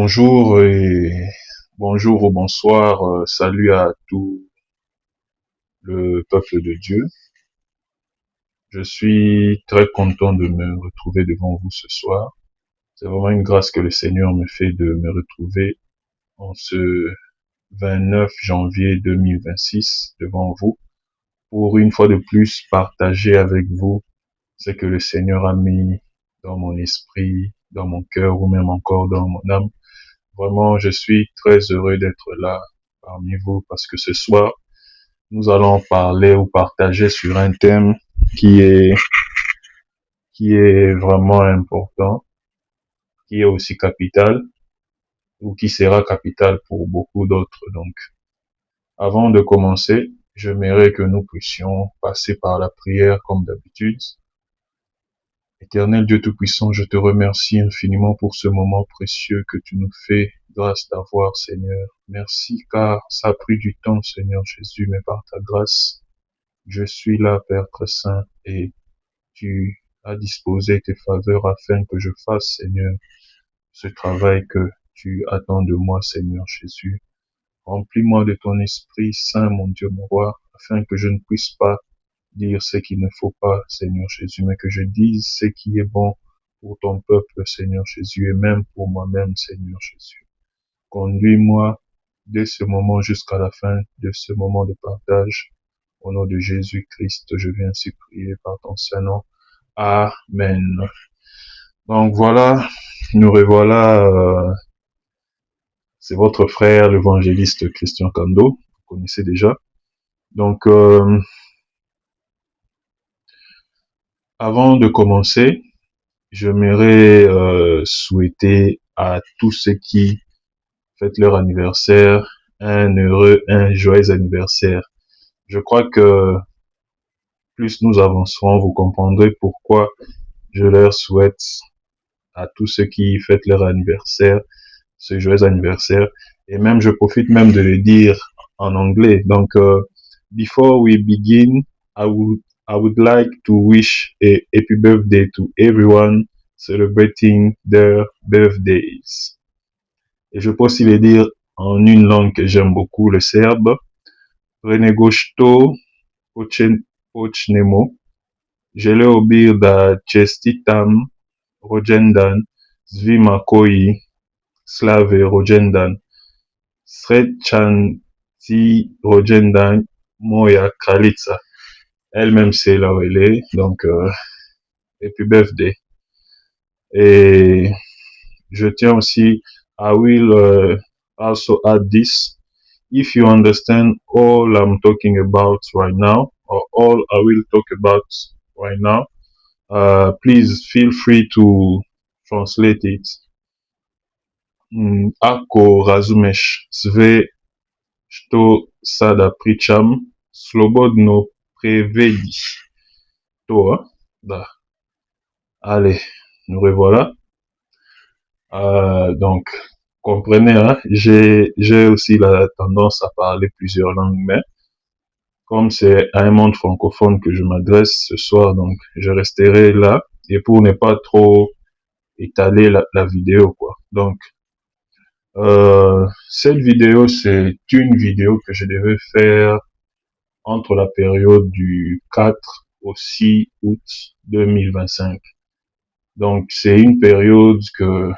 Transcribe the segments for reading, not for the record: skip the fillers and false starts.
Bonjour ou bonsoir, salut à tout le peuple de Dieu. Je suis très content de me retrouver devant vous ce soir. C'est vraiment une grâce que le Seigneur me fait de me retrouver en ce 29 janvier 2026 devant vous pour une fois de plus partager avec vous ce que le Seigneur a mis dans mon esprit, dans mon cœur ou même encore dans mon âme. Vraiment, je suis très heureux d'être là parmi vous parce que ce soir, nous allons parler ou partager sur un thème qui est, qui est vraiment important, qui est aussi capital ou qui sera capital pour beaucoup d'autres. Donc, avant de commencer, j'aimerais que nous puissions passer par la prière comme d'habitude. Éternel Dieu Tout-Puissant, je te remercie infiniment pour ce moment précieux que tu nous fais grâce d'avoir, Seigneur. Merci car ça a pris du temps, Seigneur Jésus, mais par ta grâce, je suis là, Père très saint, et tu as disposé tes faveurs afin que je fasse, Seigneur, ce travail que tu attends de moi, Seigneur Jésus. Remplis-moi de ton Esprit Saint, mon Dieu, mon roi, afin que je ne puisse pas dire ce qu'il ne faut pas, Seigneur Jésus, mais que je dise ce qui est bon pour ton peuple, Seigneur Jésus, et même pour moi-même, Seigneur Jésus. Conduis-moi dès ce moment jusqu'à la fin de ce moment de partage. Au nom de Jésus-Christ, je viens ainsi prier par ton Saint-Nom. Amen. Donc voilà, nous revoilà. C'est votre frère, l'évangéliste Christian Kando. Vous connaissez déjà. Donc, avant de commencer, j'aimerais souhaiter à tous ceux qui fêtent leur anniversaire un joyeux anniversaire. Je crois que plus nous avancerons, vous comprendrez pourquoi je leur souhaite à tous ceux qui fêtent leur anniversaire ce joyeux anniversaire. Et même, je profite même de le dire en anglais. Donc, before we begin, I would like to wish a happy birthday to everyone celebrating their birthdays. Et je peux aussi le dire en une langue que j'aime beaucoup, le serbe. Prenegošto počnemo, želeo bih da čestitam rođendan svima koji slave rođendan. Srećan ti rođendan moja kraljica. Elle-même c'est là où elle est, donc happy birthday. Et je tiens aussi, I will also add this. If you understand all I'm talking about right now, or all I will talk about right now, please feel free to translate it. Ako razumeš sve što sada pričam, slobodno prevedi. To, da. Allez, nous revoilà. Donc, comprenez, hein, j'ai aussi la tendance à parler plusieurs langues, mais comme c'est à un monde francophone que je m'adresse ce soir, donc je resterai là, et pour ne pas trop étaler la vidéo, quoi. Donc, cette vidéo, c'est une vidéo que je devais faire entre la période du 4 au 6 août 2025. Donc, c'est une période que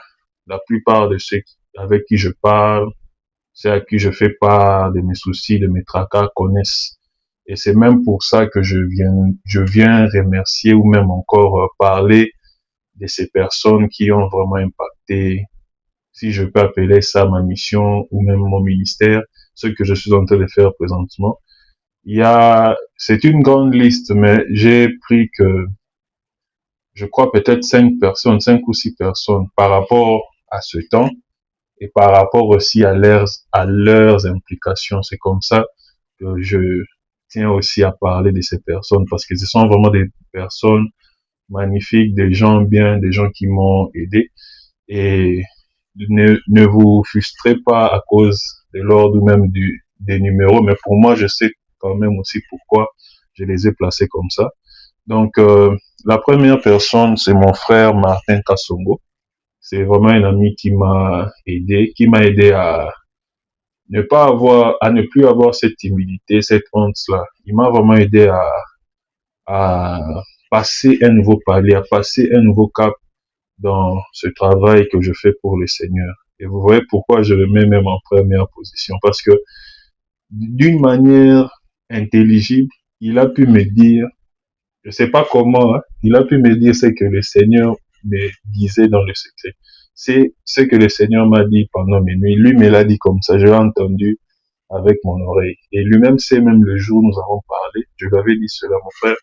la plupart de ceux avec qui je parle, ceux à qui je fais part de mes soucis, de mes tracas connaissent. Et c'est même pour ça que je viens remercier ou même encore parler de ces personnes qui ont vraiment impacté, si je peux appeler ça ma mission ou même mon ministère, ce que je suis en train de faire présentement. C'est une grande liste, mais j'ai pris que, je crois peut-être 5 ou 6 personnes par rapport à ce temps et par rapport aussi à leurs implications. C'est comme ça que je tiens aussi à parler de ces personnes parce que ce sont vraiment des personnes magnifiques, des gens bien, des gens qui m'ont aidé. Et ne vous frustrez pas à cause de l'ordre ou même des numéros, mais pour moi, je sais quand même aussi pourquoi je les ai placés comme ça. Donc, la première personne, c'est mon frère Martin Kassongo. C'est vraiment un ami qui m'a aidé à ne plus avoir cette timidité, cette honte-là. Il m'a vraiment aidé à passer un nouveau palier, à passer un nouveau cap dans ce travail que je fais pour le Seigneur. Et vous voyez pourquoi je le mets même en première position. Parce que d'une manière intelligible, il a pu me dire, je sais pas comment, hein, il a pu me dire ce que le Seigneur me disait dans le secret. C'est ce que le Seigneur m'a dit pendant mes nuits. Lui me l'a dit comme ça, je l'ai entendu avec mon oreille. Et lui-même sait, même le jour où nous avons parlé, je lui avais dit cela, mon frère,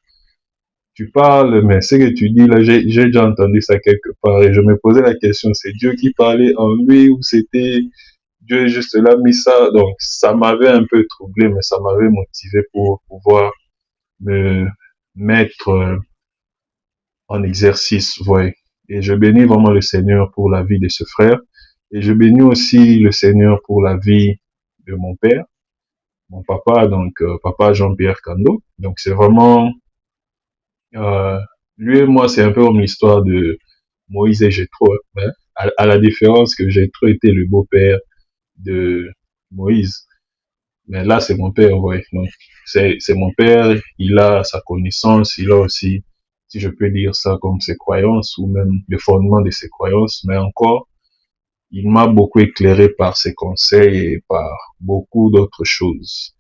tu parles, mais ce que tu dis là, j'ai déjà entendu ça quelque part. Et je me posais la question, c'est Dieu qui parlait en lui ou c'était Dieu juste là mis ça? Donc, ça m'avait un peu troublé, mais ça m'avait motivé pour pouvoir me mettre en exercice, vous voyez. Et je bénis vraiment le Seigneur pour la vie de ce frère. Et je bénis aussi le Seigneur pour la vie de mon père, mon papa, donc papa Jean-Pierre Kando. Donc, c'est vraiment Euh, lui et moi, c'est un peu comme l'histoire de Moïse et Jéthro, hein, à la différence que Jéthro était le beau-père de Moïse. Mais là, c'est mon père, ouais. Donc, c'est mon père, il a sa connaissance, il a aussi, si je peux dire ça, comme ses croyances, ou même le fondement de ses croyances, mais encore, il m'a beaucoup éclairé par ses conseils et par beaucoup d'autres choses.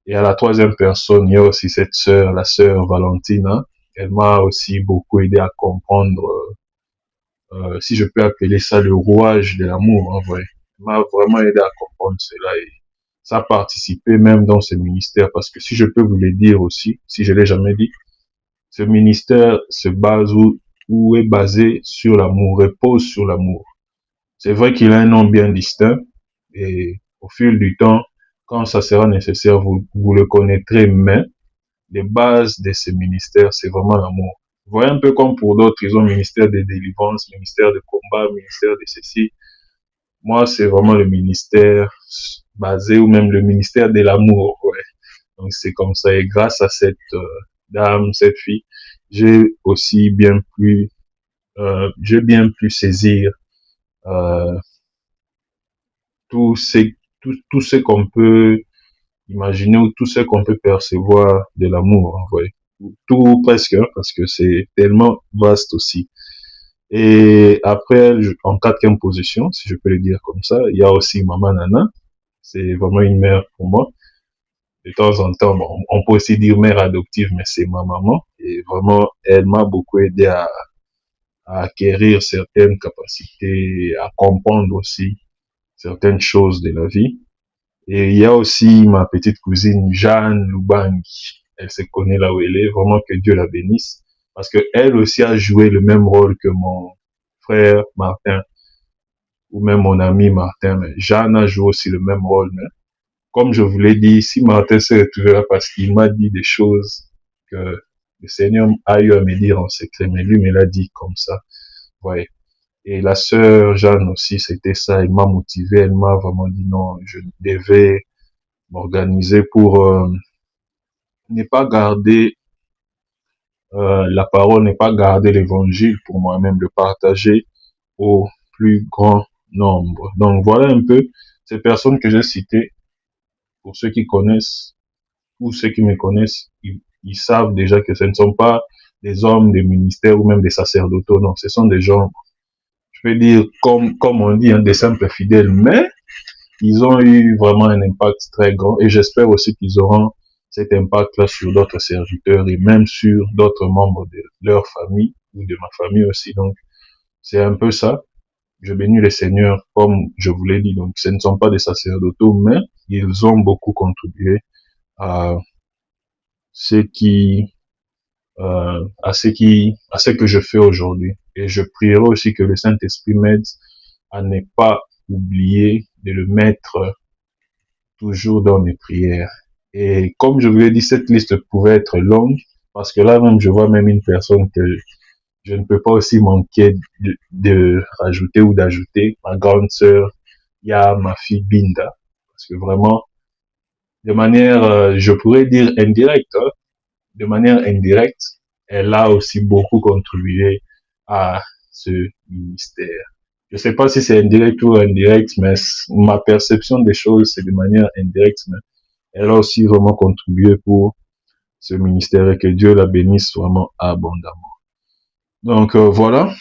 Et à la troisième personne, il y a aussi cette sœur, la sœur Valentina. Elle m'a aussi beaucoup aidé à comprendre, si je peux appeler ça le rouage de l'amour, en vrai. Elle m'a vraiment aidé à comprendre cela et ça a participé même dans ce ministère parce que si je peux vous le dire aussi, si je l'ai jamais dit, ce ministère se base ou est basé sur l'amour, repose sur l'amour. C'est vrai qu'il a un nom bien distinct et au fil du temps, quand ça sera nécessaire, vous le connaîtrez, mais les bases de ce ministère, c'est vraiment l'amour. Vous voyez un peu comme pour d'autres, ils ont ministère de délivrance, ministère de combat, ministère de ceci. Moi, c'est vraiment le ministère basé ou même le ministère de l'amour. Ouais. Donc c'est comme ça. Et grâce à cette dame, cette fille, j'ai aussi bien pu saisir euh, tout ce, tout ce qu'on peut imaginer ou tout ce qu'on peut percevoir de l'amour. Ouais. Tout presque, hein, parce que c'est tellement vaste aussi. Et après, en quatrième position, si je peux le dire comme ça, il y a aussi Maman Nana. C'est vraiment une mère pour moi. De temps en temps, bon, on peut aussi dire mère adoptive, mais c'est ma maman. Et vraiment, elle m'a beaucoup aidé à acquérir certaines capacités, à comprendre aussi certaines choses de la vie. Et il y a aussi ma petite cousine Jeanne Lubang. Elle se connaît là où elle est. Vraiment que Dieu la bénisse. Parce que elle aussi a joué le même rôle que mon frère Martin ou même mon ami Martin. Mais Jeanne a joué aussi le même rôle. Mais comme je vous l'ai dit, si Martin s'est retrouvé là parce qu'il m'a dit des choses que le Seigneur a eu à me dire en secret, mais lui me l'a dit comme ça. Ouais. Et la sœur Jeanne aussi, c'était ça. Elle m'a motivé. Elle m'a vraiment dit non, je devais m'organiser pour ne pas garder la parole, ne pas garder l'évangile pour moi-même, le partager au plus grand nombre. Donc voilà un peu ces personnes que j'ai citées. Pour ceux qui connaissent ou ceux qui me connaissent, ils savent déjà que ce ne sont pas des hommes des ministères ou même des sacerdotaux, non, ce sont des gens, je peux dire, comme on dit, hein, des simples fidèles, mais ils ont eu vraiment un impact très grand et j'espère aussi qu'ils auront cet impact-là sur d'autres serviteurs et même sur d'autres membres de leur famille ou de ma famille aussi. Donc, c'est un peu ça. Je bénis le Seigneur, comme je vous l'ai dit. Donc, ce ne sont pas des sacerdotaux, mais ils ont beaucoup contribué à ce qui, à ce que je fais aujourd'hui. Et je prierai aussi que le Saint-Esprit m'aide à ne pas oublier de le mettre toujours dans mes prières. Et comme je vous l'ai dit, cette liste pouvait être longue, parce que là même, je vois même une personne que je ne peux pas aussi manquer de rajouter ou d'ajouter. Ma grande sœur, il y a ma fille Binda, parce que vraiment, de manière, je pourrais dire indirecte, hein, de manière indirecte, elle a aussi beaucoup contribué à ce ministère. Je sais pas si c'est indirect ou indirect, mais ma perception des choses, c'est de manière indirecte, mais elle a aussi vraiment contribué pour ce ministère et que Dieu la bénisse vraiment abondamment. Donc voilà,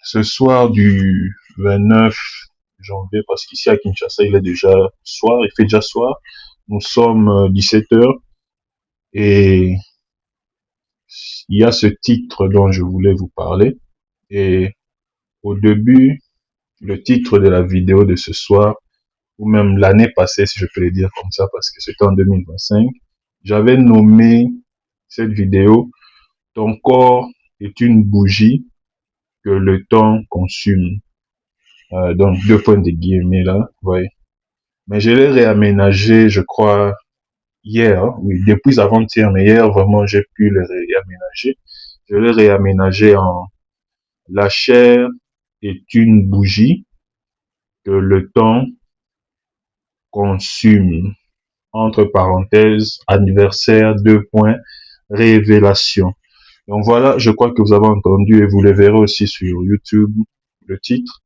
ce soir du 29 janvier, parce qu'ici à Kinshasa, il est déjà soir, il fait déjà soir. Nous sommes 17 heures et il y a ce titre dont je voulais vous parler. Et au début, le titre de la vidéo de ce soir, ou même l'année passée, si je peux le dire comme ça, parce que c'était en 2025, j'avais nommé cette vidéo « Ton corps est une bougie que le temps consume ». Donc, 2 points de guillemets là, ouais. Mais je l'ai réaménagé, je crois, hier, hein, oui, depuis avant-hier, mais hier, vraiment, j'ai pu le réaménager. Je l'ai réaménagé en « La chair est une bougie que le temps consume ». Entre parenthèses, anniversaire, 2 points, révélation. Donc voilà, je crois que vous avez entendu et vous le verrez aussi sur YouTube, le titre.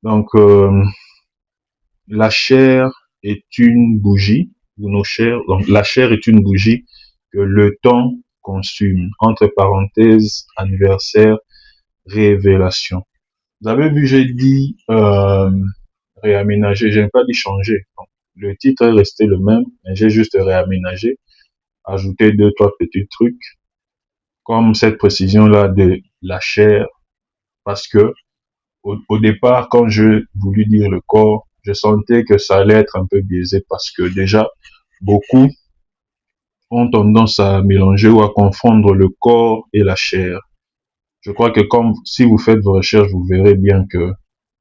Donc, la chair est une bougie, ou nos chairs, donc la chair est une bougie que le temps consume. Entre parenthèses, anniversaire, révélation. Vous avez vu, j'ai dit réaménager, je n'ai pas dit changer. Donc, le titre est resté le même, mais j'ai juste réaménagé, ajouté 2-3 petits trucs, comme cette précision-là de la chair, parce que au départ, quand je voulus dire le corps, je sentais que ça allait être un peu biaisé parce que déjà, beaucoup ont tendance à mélanger ou à confondre le corps et la chair. Je crois que comme si vous faites vos recherches, vous verrez bien que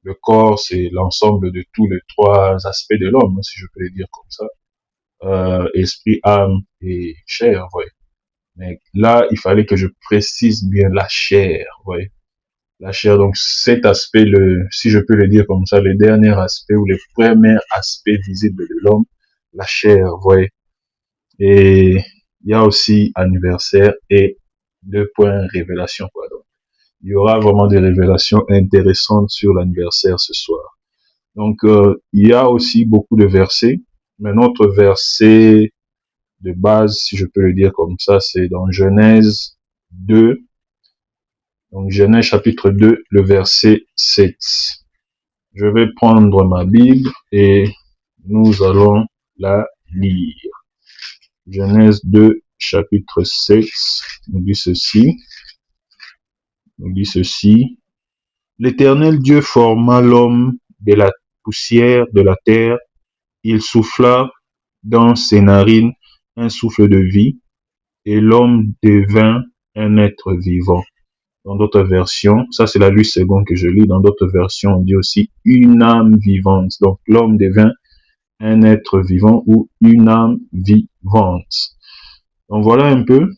le corps, c'est l'ensemble de tous les 3 aspects de l'homme, si je peux le dire comme ça. Esprit, âme et chair, ouais. Mais là, il fallait que je précise bien la chair, ouais. La chair, donc cet aspect, si je peux le dire comme ça, le dernier aspect ou le premier aspect visible de l'homme, la chair, ouais. Et il y a aussi anniversaire et 2 points révélation, quoi. Donc, il y aura vraiment des révélations intéressantes sur l'anniversaire ce soir. Donc, il y a aussi beaucoup de versets, mais notre verset de base, si je peux le dire comme ça, c'est dans Genèse 2, donc Genèse chapitre 2, le verset 7. Je vais prendre ma Bible et nous allons la lire. Genèse 2, chapitre 7, nous dit ceci. L'Éternel Dieu forma l'homme de la poussière de la terre. Il souffla dans ses narines un souffle de vie, et l'homme devint un être vivant. Dans d'autres versions, ça c'est la Louis II que je lis, dans d'autres versions on dit aussi une âme vivante. Donc l'homme devint un être vivant ou une âme vivante. Donc voilà un peu,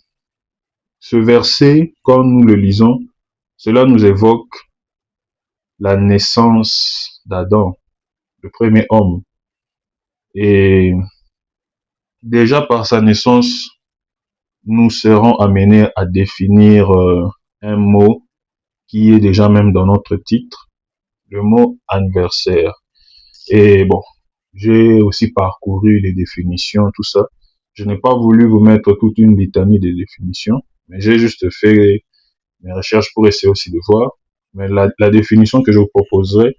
ce verset, quand nous le lisons, cela nous évoque la naissance d'Adam, le premier homme. Et déjà par sa naissance, nous serons amenés à définir un mot qui est déjà même dans notre titre, le mot anniversaire. Et bon, j'ai aussi parcouru les définitions, tout ça. Je n'ai pas voulu vous mettre toute une litanie de définitions, mais j'ai juste fait mes recherches pour essayer aussi de voir. Mais la définition que je vous proposerai,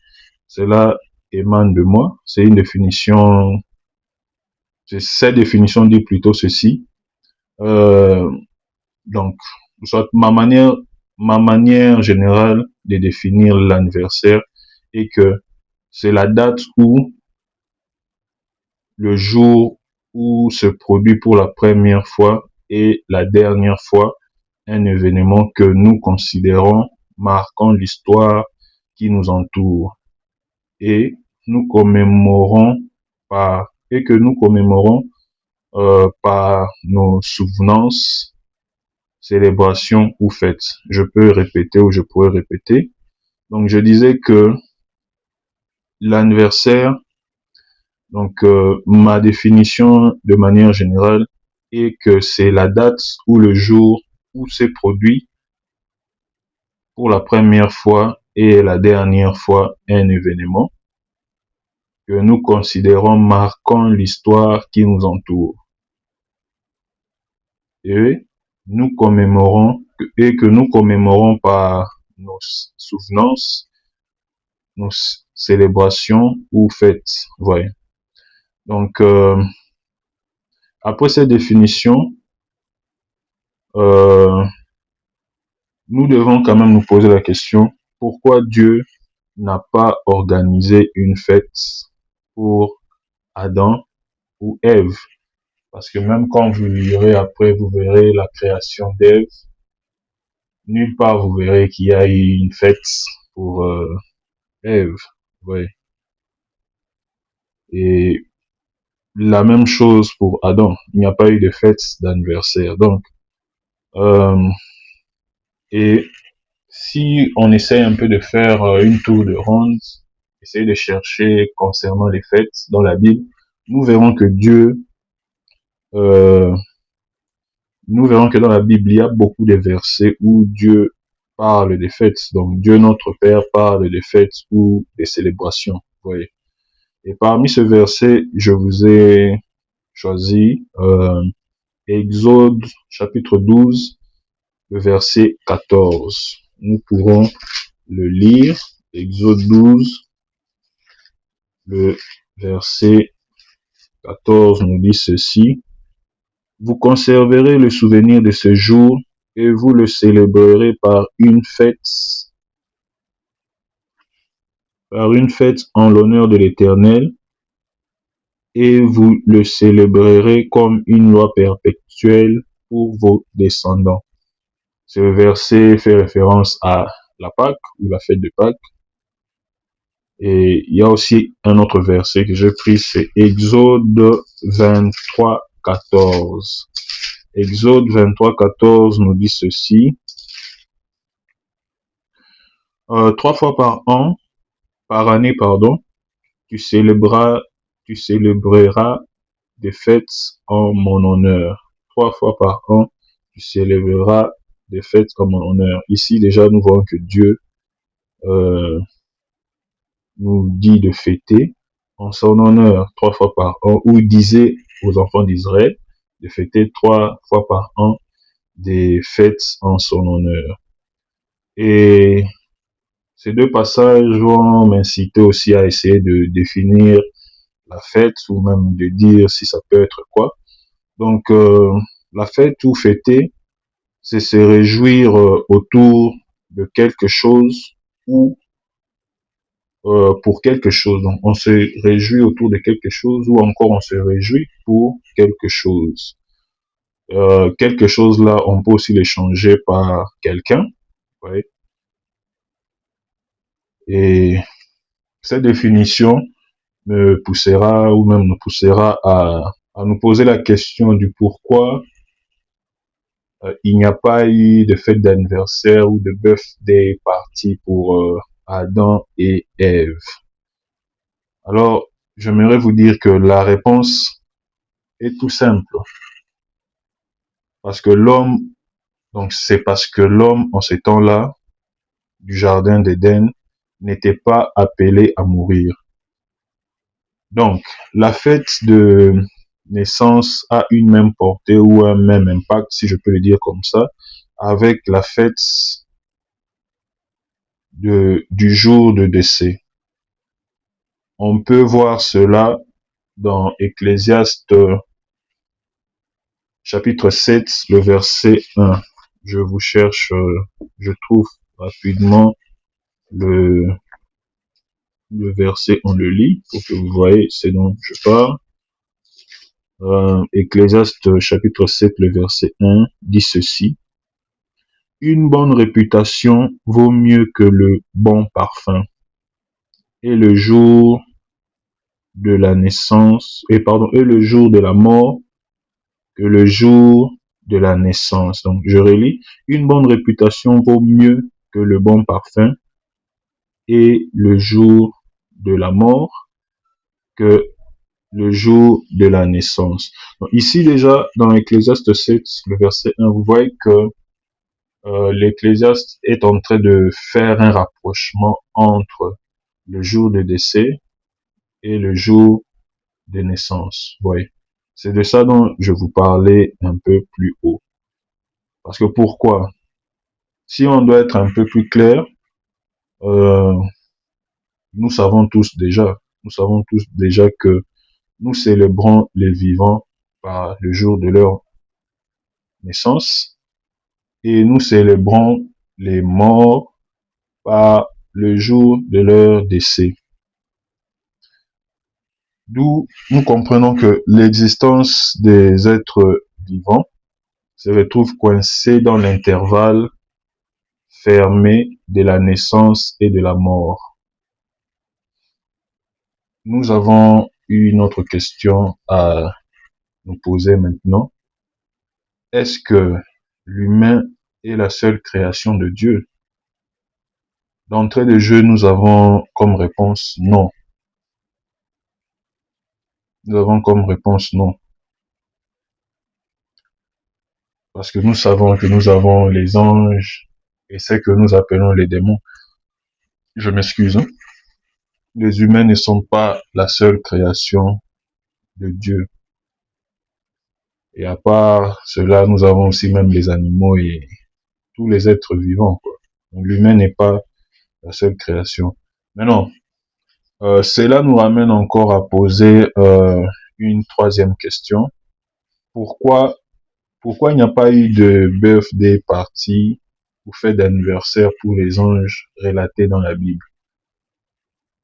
cela émane de moi. C'est une définition, cette définition dit plutôt ceci. Donc, soit ma manière générale de définir l'anniversaire est que c'est la date où le jour où se produit pour la première fois et la dernière fois un événement que nous considérons marquant l'histoire qui nous entoure et nous commémorons par par nos souvenances, célébrations ou fêtes. Je peux répéter ou je pourrais répéter. Donc je disais que l'anniversaire, donc ma définition de manière générale est que c'est la date ou le jour où s'est produit pour la première fois et la dernière fois un événement que nous considérons marquant l'histoire qui nous entoure. Et que nous commémorons par nos souvenances, nos célébrations ou fêtes. Voyez. Donc, après cette définition, nous devons quand même nous poser la question, pourquoi Dieu n'a pas organisé une fête pour Adam ou Ève? Parce que même quand vous lirez après, vous verrez la création d'Ève. Nulle part vous verrez qu'il y a eu une fête pour Ève. Oui. Et la même chose pour Adam. Il n'y a pas eu de fête d'anniversaire. Donc, et si on essaie un peu de faire une tour de ronde, essayer de chercher concernant les fêtes dans la Bible, nous verrons que dans la Bible, il y a beaucoup de versets où Dieu parle des fêtes. Donc, Dieu notre Père parle des fêtes ou des célébrations. Vous voyez. Et parmi ce verset, je vous ai choisi Exode chapitre 12, le verset 14. Nous pourrons le lire. Exode 12, le verset 14 nous dit ceci. Vous conserverez le souvenir de ce jour et vous le célébrerez par une fête en l'honneur de l'Éternel, et vous le célébrerez comme une loi perpétuelle pour vos descendants. Ce verset fait référence à la Pâque ou la fête de Pâques. Et il y a aussi un autre verset que j'ai pris, c'est Exode 23, 14. Exode 23, 14 nous dit ceci. 3 fois par année, tu célébreras des fêtes en mon honneur. 3 fois par an, tu célébreras des fêtes en mon honneur. Ici, déjà, nous voyons que Dieu nous dit de fêter en son honneur 3 fois par an, ou il disait aux enfants d'Israël de fêter 3 fois par an des fêtes en son honneur. Et ces deux passages vont m'inciter aussi à essayer de définir la fête ou même de dire si ça peut être quoi. Donc, la fête ou fêter, c'est se réjouir autour de quelque chose ou pour quelque chose. Donc, on se réjouit autour de quelque chose ou encore on se réjouit pour quelque chose. Quelque chose là, on peut aussi l'échanger par quelqu'un. Ouais. Et cette définition me poussera ou même nous poussera à nous poser la question du pourquoi il n'y a pas eu de fête d'anniversaire ou de birthday party pour Adam et Ève. Alors, j'aimerais vous dire que la réponse est tout simple. Parce que c'est parce que l'homme, en ces temps-là, du jardin d'Éden, n'était pas appelé à mourir. Donc, la fête de naissance a une même portée ou un même impact, si je peux le dire comme ça, avec la fête du jour de décès. On peut voir cela dans Ecclésiaste chapitre 7, le verset 1. Je vous cherche, je trouve rapidement le verset, on le lit pour que vous voyez ce dont je parle. Ecclésiaste chapitre 7, le verset 1 dit ceci. Une bonne réputation vaut mieux que le bon parfum. Et le jour de la naissance, et le jour de la mort que le jour de la naissance. Donc, je relis. Une bonne réputation vaut mieux que le bon parfum, et le jour de la mort que le jour de la naissance. Donc, ici déjà, dans Ecclésiaste 7, le verset 1, vous voyez que l'Ecclésiaste est en train de faire un rapprochement entre le jour de décès et le jour de naissance. Oui. C'est de ça dont je vous parlais un peu plus haut. Parce que pourquoi? Si on doit être un peu plus clair, euh, nous savons tous déjà que nous célébrons les vivants par le jour de leur naissance et nous célébrons les morts par le jour de leur décès. D'où nous comprenons que l'existence des êtres vivants se retrouve coincée dans l'intervalle fermé de la naissance et de la mort. Nous avons une autre question à nous poser maintenant. Est-ce que l'humain est la seule création de Dieu? D'entrée de jeu, nous avons comme réponse non. Nous avons comme réponse non. Parce que nous savons que nous avons les anges et ce que nous appelons les démons. Je m'excuse. Hein? Les humains ne sont pas la seule création de Dieu. Et à part cela, nous avons aussi même les animaux et tous les êtres vivants. Donc l'humain n'est pas la seule création. Maintenant, cela nous ramène encore à poser une troisième question. Pourquoi il n'y a pas eu de birthday party ou fête d'anniversaire pour les anges relatés dans la Bible?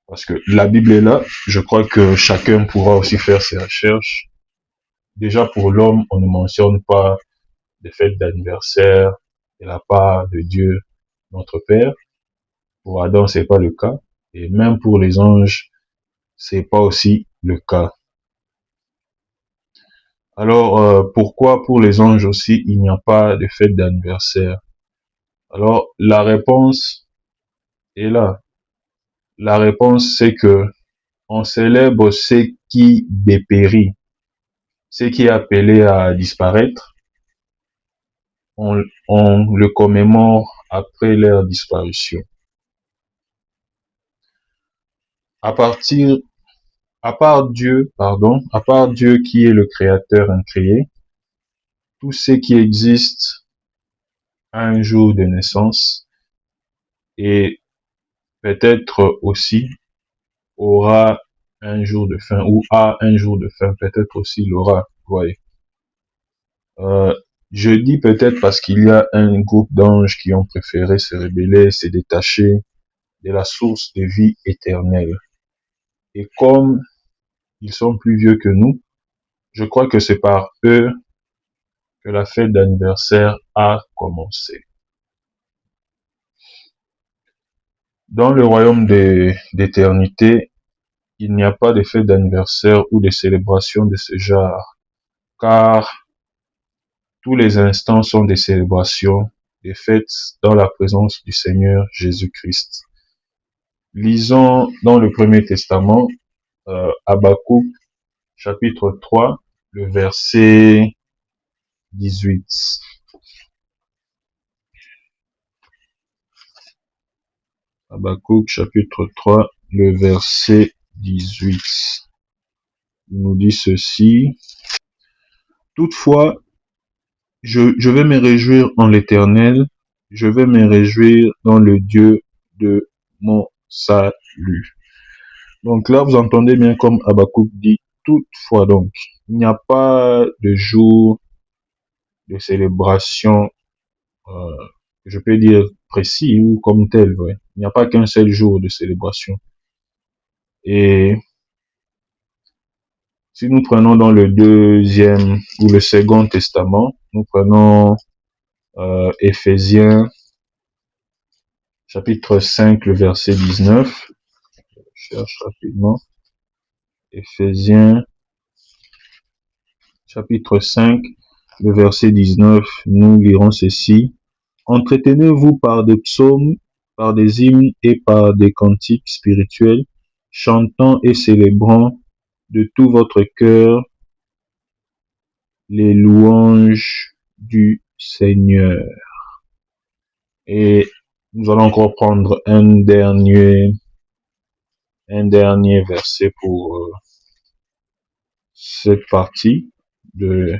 Parce que la Bible est là, je crois que chacun pourra aussi faire ses recherches. Déjà pour l'homme, on ne mentionne pas de fête d'anniversaire de la part de Dieu, notre Père. Pour Adam, c'est pas le cas. Et même pour les anges, c'est pas aussi le cas. Alors, pourquoi pour les anges aussi, il n'y a pas de fête d'anniversaire? Alors, la réponse est là. La réponse, c'est que on célèbre ce qui dépérit, ce qui est appelé à disparaître. On le commémore après leur disparition. À part Dieu qui est le créateur incréé, tout ce qui existe a un jour de naissance et peut-être aussi aura un jour de fin ou a un jour de fin, peut-être aussi l'aura. Voyez. Je dis peut-être parce qu'il y a un groupe d'anges qui ont préféré se rebeller, se détacher de la source de vie éternelle. Et comme ils sont plus vieux que nous, je crois que c'est par eux que la fête d'anniversaire a commencé. Dans le royaume d'éternité, il n'y a pas de fête d'anniversaire ou de célébration de ce genre, car tous les instants sont des célébrations, des fêtes dans la présence du Seigneur Jésus-Christ. Lisons dans le Premier Testament, Habakkuk, chapitre 3, le verset 18. Habakkuk, chapitre 3, le verset 18. Il nous dit ceci. Toutefois, je vais me réjouir en l'Éternel, je vais me réjouir dans le Dieu de mon salut. Donc là, vous entendez bien comme Habakkuk dit, toutefois donc, il n'y a pas de jour de célébration, je peux dire précis ou comme tel, ouais. Il n'y a pas qu'un seul jour de célébration. Et si nous prenons dans le deuxième ou le second testament, nous prenons Éphésiens chapitre 5, le verset 19. Je cherche rapidement. Éphésiens chapitre 5, le verset 19, nous lirons ceci. Entretenez-vous par des psaumes, par des hymnes et par des cantiques spirituels, chantant et célébrant de tout votre cœur les louanges du Seigneur. Et nous allons encore prendre un dernier verset pour cette partie de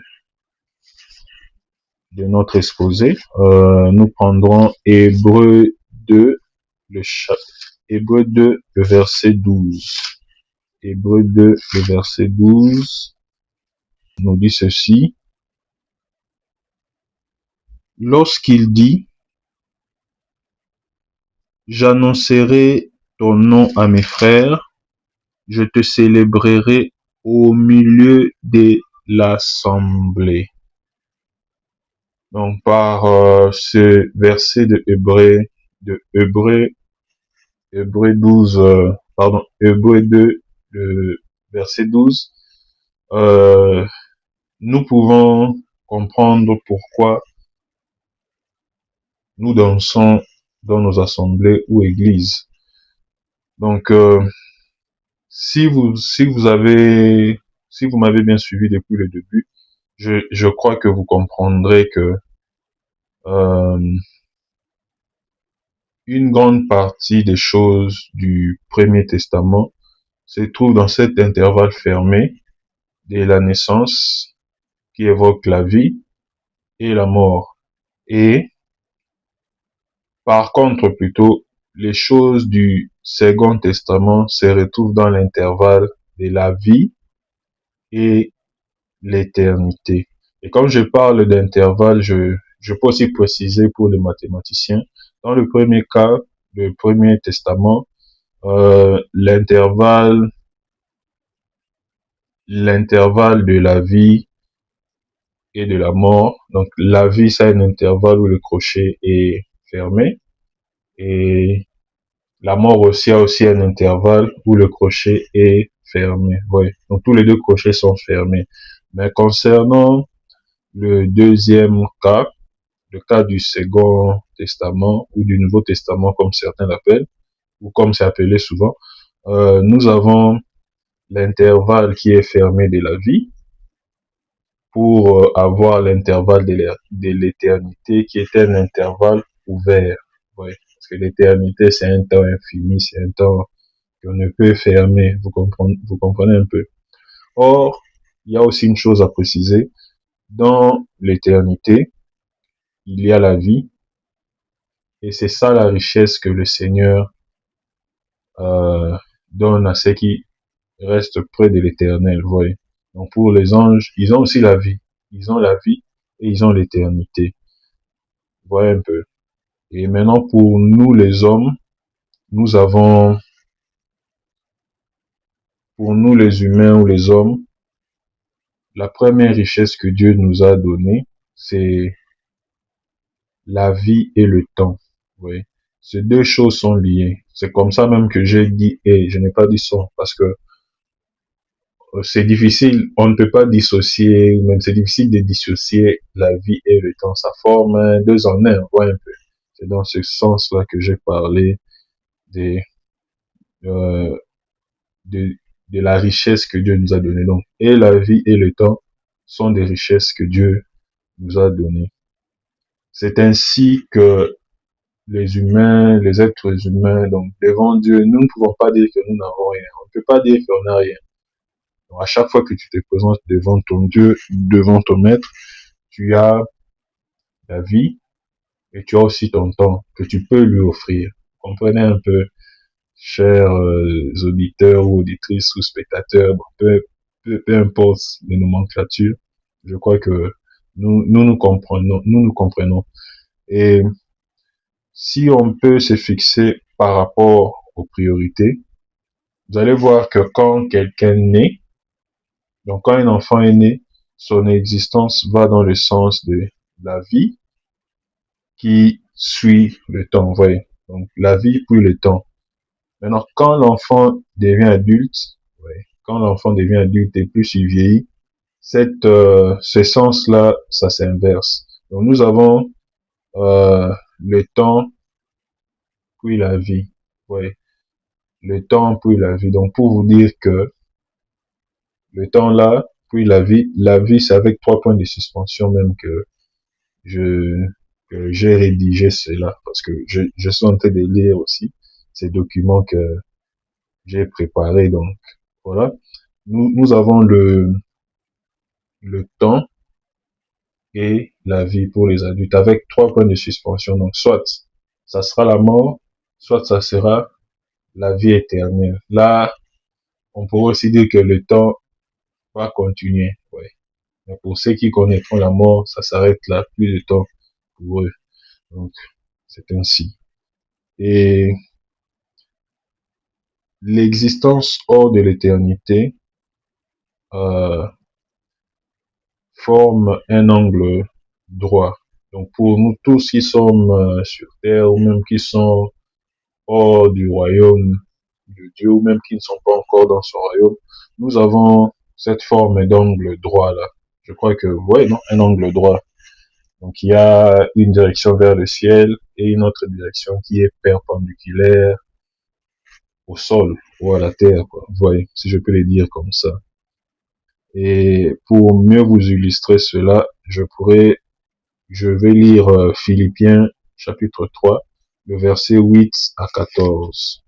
notre exposé. Nous prendrons Hébreux 2, Hébreux 2, le verset 12. Hébreux 2, le verset 12 nous dit ceci. Lorsqu'il dit, j'annoncerai ton nom à mes frères, je te célébrerai au milieu de l'assemblée. Donc, par ce verset de Hébreux 12, Hébreux 2, le verset 12, nous pouvons comprendre pourquoi nous dansons dans nos assemblées ou églises. Donc, si vous m'avez bien suivi depuis le début, je crois que vous comprendrez que une grande partie des choses du Premier Testament se trouve dans cet intervalle fermé de la naissance qui évoque la vie et la mort. Et par contre, plutôt, les choses du Second Testament se retrouvent dans l'intervalle de la vie et l'éternité. Et quand je parle d'intervalle, je peux aussi préciser pour les mathématiciens. Dans le premier cas, le Premier Testament, l'intervalle de la vie et de la mort. Donc, la vie, c'est un intervalle où le crochet est fermé. Et la mort aussi a aussi un intervalle où le crochet est fermé. Oui. Donc, tous les deux crochets sont fermés. Mais concernant le deuxième cas, le cas du Second Testament ou du Nouveau Testament, comme certains l'appellent, ou comme c'est appelé souvent, nous avons l'intervalle qui est fermé de la vie pour avoir l'intervalle de l'éternité qui est un intervalle ouvert. Oui. Parce que l'éternité, c'est un temps infini, c'est un temps qu'on ne peut fermer. Vous comprenez un peu. Or, il y a aussi une chose à préciser. Dans l'éternité, il y a la vie. Et c'est ça la richesse que le Seigneur donne à ceux qui restent près de l'éternel. Vous voyez. Donc pour les anges, ils ont aussi la vie. Ils ont la vie et ils ont l'éternité. Vous voyez un peu. Et maintenant pour nous les hommes, nous avons, pour nous les humains ou les hommes, la première richesse que Dieu nous a donnée, c'est la vie et le temps. Vous voyez. Ces deux choses sont liées. C'est comme ça même que j'ai dit et, je n'ai pas dit son, parce que c'est difficile, on ne peut pas dissocier, même c'est difficile de dissocier la vie et le temps. Ça forme deux en un, ouais, un peu. C'est dans ce sens-là que j'ai parlé de, euh, de, de la richesse que Dieu nous a donnée. Donc, et la vie et le temps sont des richesses que Dieu nous a données. C'est ainsi que les humains, les êtres humains, donc devant Dieu, nous ne pouvons pas dire que nous n'avons rien. On ne peut pas dire qu'on n'a rien. Donc, à chaque fois que tu te présentes devant ton Dieu, devant ton Maître, tu as la vie et tu as aussi ton temps que tu peux lui offrir. Comprenez un peu, chers auditeurs ou auditrices ou spectateurs, peu importe les nomenclatures, je crois que nous comprenons. Et si on peut se fixer par rapport aux priorités, vous allez voir que quand quelqu'un naît, donc quand un enfant est né, son existence va dans le sens de la vie qui suit le temps, vous voyez. Donc la vie puis le temps. Maintenant, quand l'enfant devient adulte, ouais, quand l'enfant devient adulte et plus il vieillit, ce sens-là, ça s'inverse. Donc nous avons le temps puis la vie. Ouais, le temps puis la vie. Donc pour vous dire que le temps là, puis la vie c'est avec 3 points de suspension même que que j'ai rédigé cela, parce que je suis en train de lire aussi ces documents que j'ai préparés. Donc, voilà. Nous avons le temps et la vie pour les adultes avec 3 points de suspension. Donc, soit ça sera la mort, soit ça sera la vie éternelle. Là, on pourrait aussi dire que le temps va continuer. Ouais. Mais pour ceux qui connaîtront la mort, ça s'arrête là, plus de temps pour eux. Donc, c'est ainsi. Et l'existence hors de l'éternité euh, forme un angle droit. Donc, pour nous tous qui sommes sur Terre, ou même qui sont hors du royaume de Dieu, ou même qui ne sont pas encore dans son royaume, nous avons cette forme d'angle droit là. Je crois que, ouais, non, un angle droit. Donc, il y a une direction vers le ciel et une autre direction qui est perpendiculaire au sol ou à la terre, quoi. Vous voyez, si je peux le dire comme ça. Et pour mieux vous illustrer cela, je vais lire Philippiens chapitre 3, le verset 8 à 14.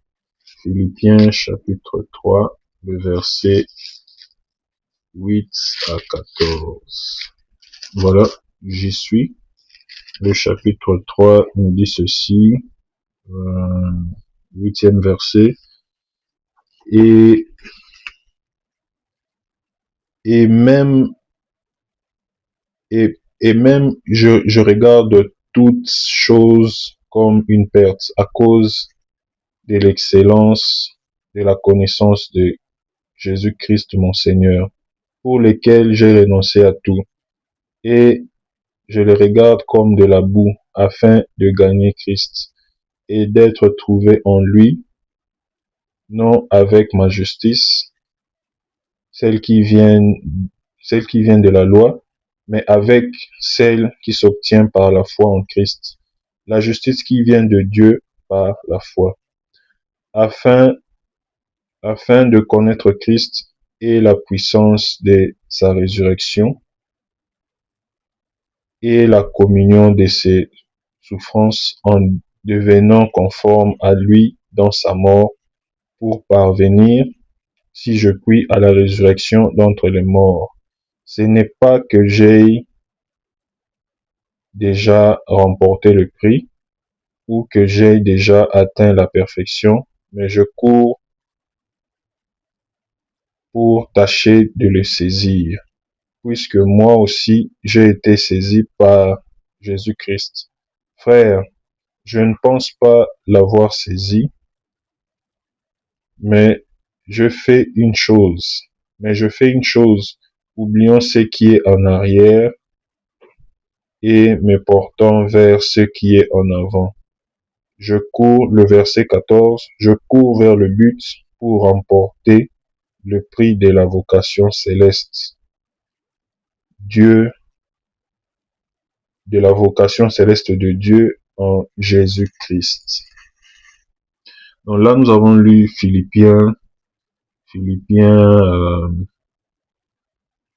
Philippiens chapitre 3, le verset 8 à 14. Voilà, j'y suis. Le chapitre 3 nous dit ceci, 8e verset. Et, et même, et même je regarde toutes choses comme une perte à cause de l'excellence de la connaissance de Jésus-Christ mon Seigneur, pour lesquels j'ai renoncé à tout, et je les regarde comme de la boue, afin de gagner Christ, et d'être trouvé en lui, non avec ma justice, celle qui vient, celle qui vient de la loi, mais avec celle qui s'obtient par la foi en Christ, la justice qui vient de Dieu par la foi, afin, afin de connaître Christ et la puissance de sa résurrection et la communion de ses souffrances en devenant conforme à lui dans sa mort pour parvenir, si je puis, à la résurrection d'entre les morts. Ce n'est pas que j'aie déjà remporté le prix ou que j'aie déjà atteint la perfection, mais je cours pour tâcher de le saisir, puisque moi aussi j'ai été saisi par Jésus-Christ. Frère, je ne pense pas l'avoir saisi, mais je fais une chose, oubliant ce qui est en arrière et me portant vers ce qui est en avant. Je cours, le verset 14, je cours vers le but pour remporter le prix de la vocation céleste. Dieu, de la vocation céleste de Dieu en Jésus-Christ. Donc là, nous avons lu Philippiens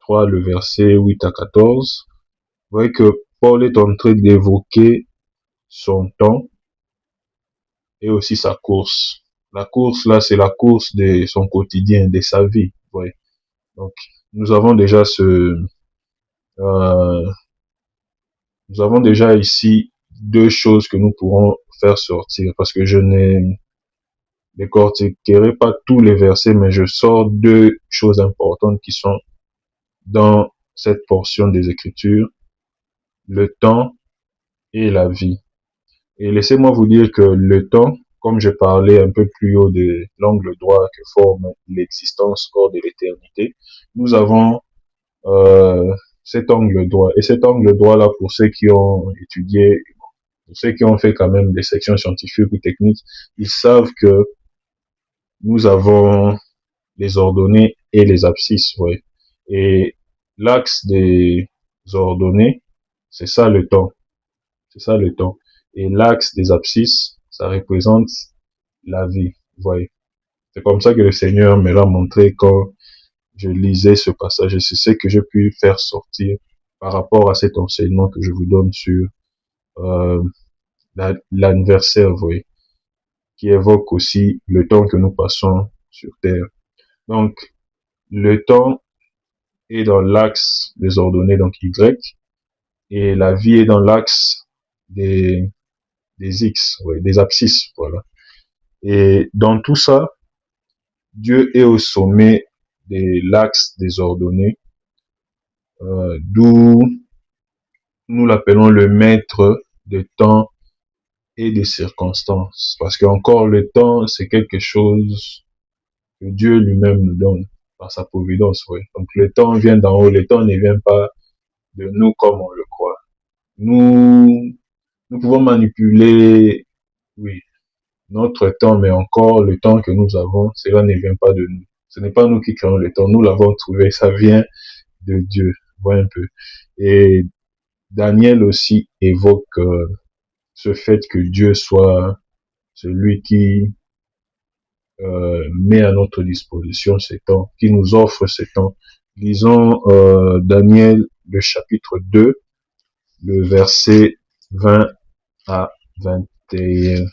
3, le verset 8 à 14. Vous voyez que Paul est en train d'évoquer son temps et aussi sa course. La course, là, c'est la course de son quotidien, de sa vie. Vous voyez. Donc, nous avons déjà nous avons déjà ici deux choses que nous pourrons faire sortir, parce que je ne décortiquerai pas tous les versets, mais je sors deux choses importantes qui sont dans cette portion des Écritures, le temps et la vie. Et laissez-moi vous dire que le temps, comme je parlais un peu plus haut de l'angle droit que forme l'existence hors de l'éternité, nous avons cet angle droit. Et cet angle droit-là, pour ceux qui ont étudié, pour ceux qui ont fait quand même des sections scientifiques ou techniques, ils savent que nous avons les ordonnées et les abscisses, ouais. Et l'axe des ordonnées, c'est ça le temps. C'est ça le temps. Et l'axe des abscisses, ça représente la vie, vous voyez. C'est comme ça que le Seigneur me l'a montré quand je lisais ce passage. Et c'est ce que j'ai pu faire sortir par rapport à cet enseignement que je vous donne sur euh, l'anniversaire, vous voyez, qui évoque aussi le temps que nous passons sur Terre. Donc, le temps est dans l'axe des ordonnées, donc Y, et la vie est dans l'axe des X, ouais, des abscisses, voilà. Et dans tout ça, Dieu est au sommet de l'axe des ordonnées, d'où nous l'appelons le maître des temps et des circonstances. Parce qu'encore le temps, c'est quelque chose que Dieu lui-même nous donne par sa providence. Oui. Donc le temps vient d'en haut, le temps ne vient pas de nous comme on le croit. Nous pouvons manipuler, oui, notre temps, mais encore le temps que nous avons, cela ne vient pas de nous. Ce n'est pas nous qui créons le temps, nous l'avons trouvé, ça vient de Dieu. Voilà un peu. Et Daniel aussi évoque ce fait que Dieu soit celui qui met à notre disposition ces temps, qui nous offre ces temps. Lisons Daniel, le chapitre 2, le verset 20 à 21.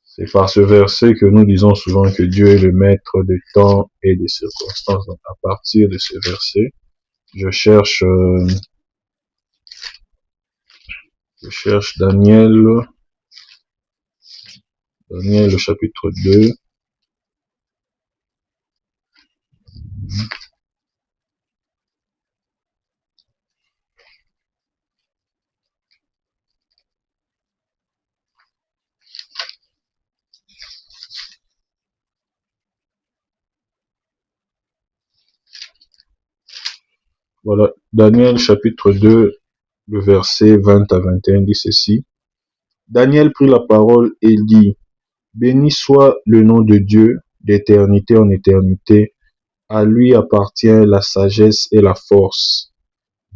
C'est par ce verset que nous disons souvent que Dieu est le maître des temps et des circonstances. Donc, à partir de ce verset, je cherche Daniel, le chapitre 2. Voilà, Daniel chapitre 2, le verset 20 à 21 dit ceci. Daniel prit la parole et dit, béni soit le nom de Dieu, d'éternité en éternité. À lui appartient la sagesse et la force.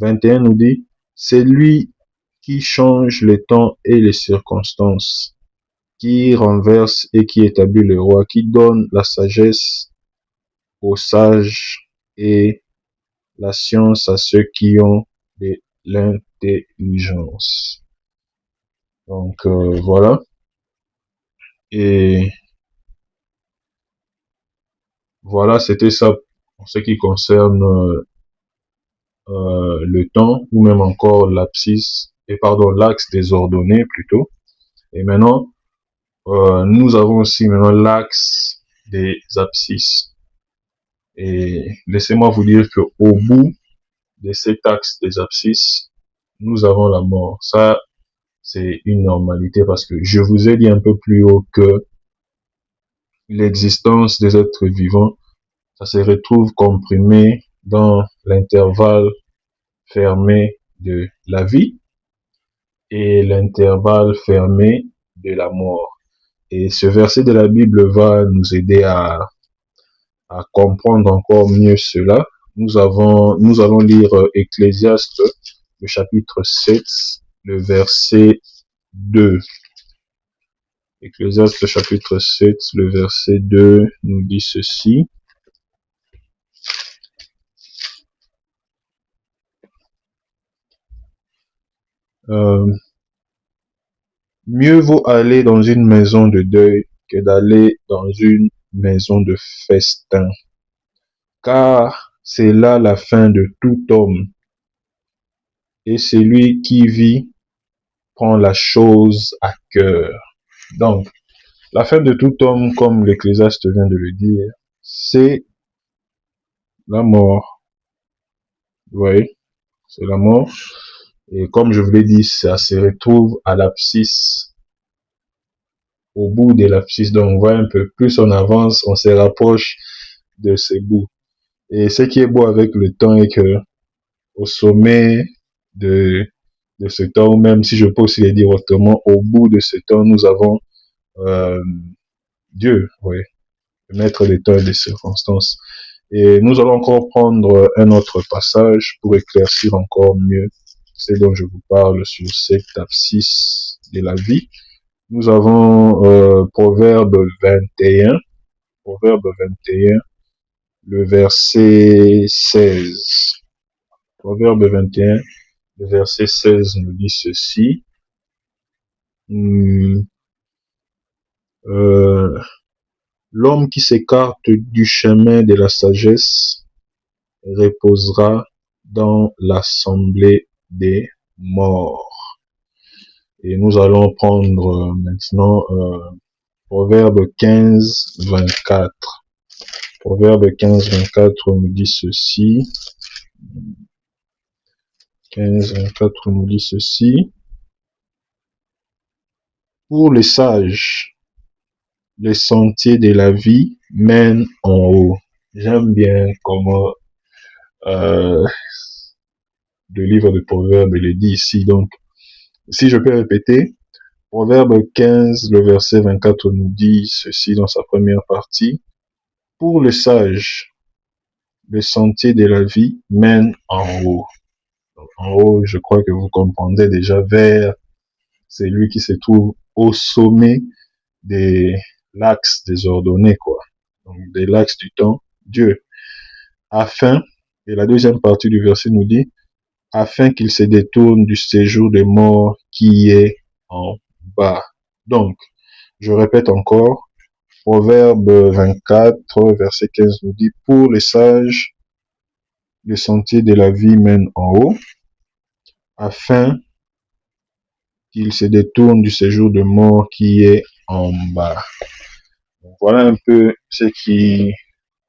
21 nous dit, c'est lui qui change les temps et les circonstances, qui renverse et qui établit le roi, qui donne la sagesse aux sages et la science à ceux qui ont de l'intelligence. Donc voilà. Et voilà, c'était ça en ce qui concerne le temps, ou même encore l'abscisse, et pardon, l'axe des ordonnées plutôt. Et maintenant, nous avons aussi maintenant l'axe des abscisses. Et laissez-moi vous dire que au bout de cet axe des abscisses, nous avons la mort. Ça, c'est une normalité parce que je vous ai dit un peu plus haut que l'existence des êtres vivants, ça se retrouve comprimé dans l'intervalle fermé de la vie et l'intervalle fermé de la mort. Et ce verset de la Bible va nous aider à comprendre encore mieux cela. Nous allons lire Ecclésiaste, le chapitre 7, le verset 2. Ecclésiaste, chapitre 7, le verset 2 nous dit ceci. Mieux vaut aller dans une maison de deuil que d'aller dans une maison de festin, car c'est là la fin de tout homme, et celui qui vit prend la chose à cœur. Donc, la fin de tout homme, comme l'Ecclésiaste vient de le dire, c'est la mort. Vous voyez, c'est la mort. Et comme je vous l'ai dit, ça se retrouve à l'abscisse, au bout de l'abscisse. Donc, on voit un peu plus on avance, on se rapproche de ce bout. Et ce qui est beau avec le temps est que au sommet de ce temps, ou même si je peux aussi le dire autrement, au bout de ce temps, nous avons Dieu, oui, le maître des temps et des circonstances. Et nous allons encore prendre un autre passage pour éclaircir encore mieux ce dont je vous parle sur cette abscisse de la vie. Nous avons Proverbe 21, le verset 16. Proverbe 21, Le verset 16 nous dit ceci. L'homme qui s'écarte du chemin de la sagesse reposera dans l'assemblée des morts. Et nous allons prendre maintenant Proverbe 15, 24. Proverbe 15, 24 nous dit ceci. 15, 24 nous dit ceci. Pour les sages, les sentiers de la vie mènent en haut. J'aime bien comment le livre de Proverbes le dit ici. Donc, si je peux répéter, Proverbe 15, le verset 24 nous dit ceci dans sa première partie. Pour les sages, le sentier de la vie mène en haut. Donc, en haut, je crois que vous comprendrez déjà vers celui qui se trouve au sommet de l'axe désordonné, quoi. Donc, de l'axe du temps, Dieu. Afin, et la deuxième partie du verset nous dit, afin qu'il se détourne du séjour des morts qui est en bas. Donc, je répète encore, Proverbe 24, verset 15 nous dit, pour les sages, le sentier de la vie mène en haut, afin qu'il se détourne du séjour de mort qui est en bas. Donc, voilà un peu ce qui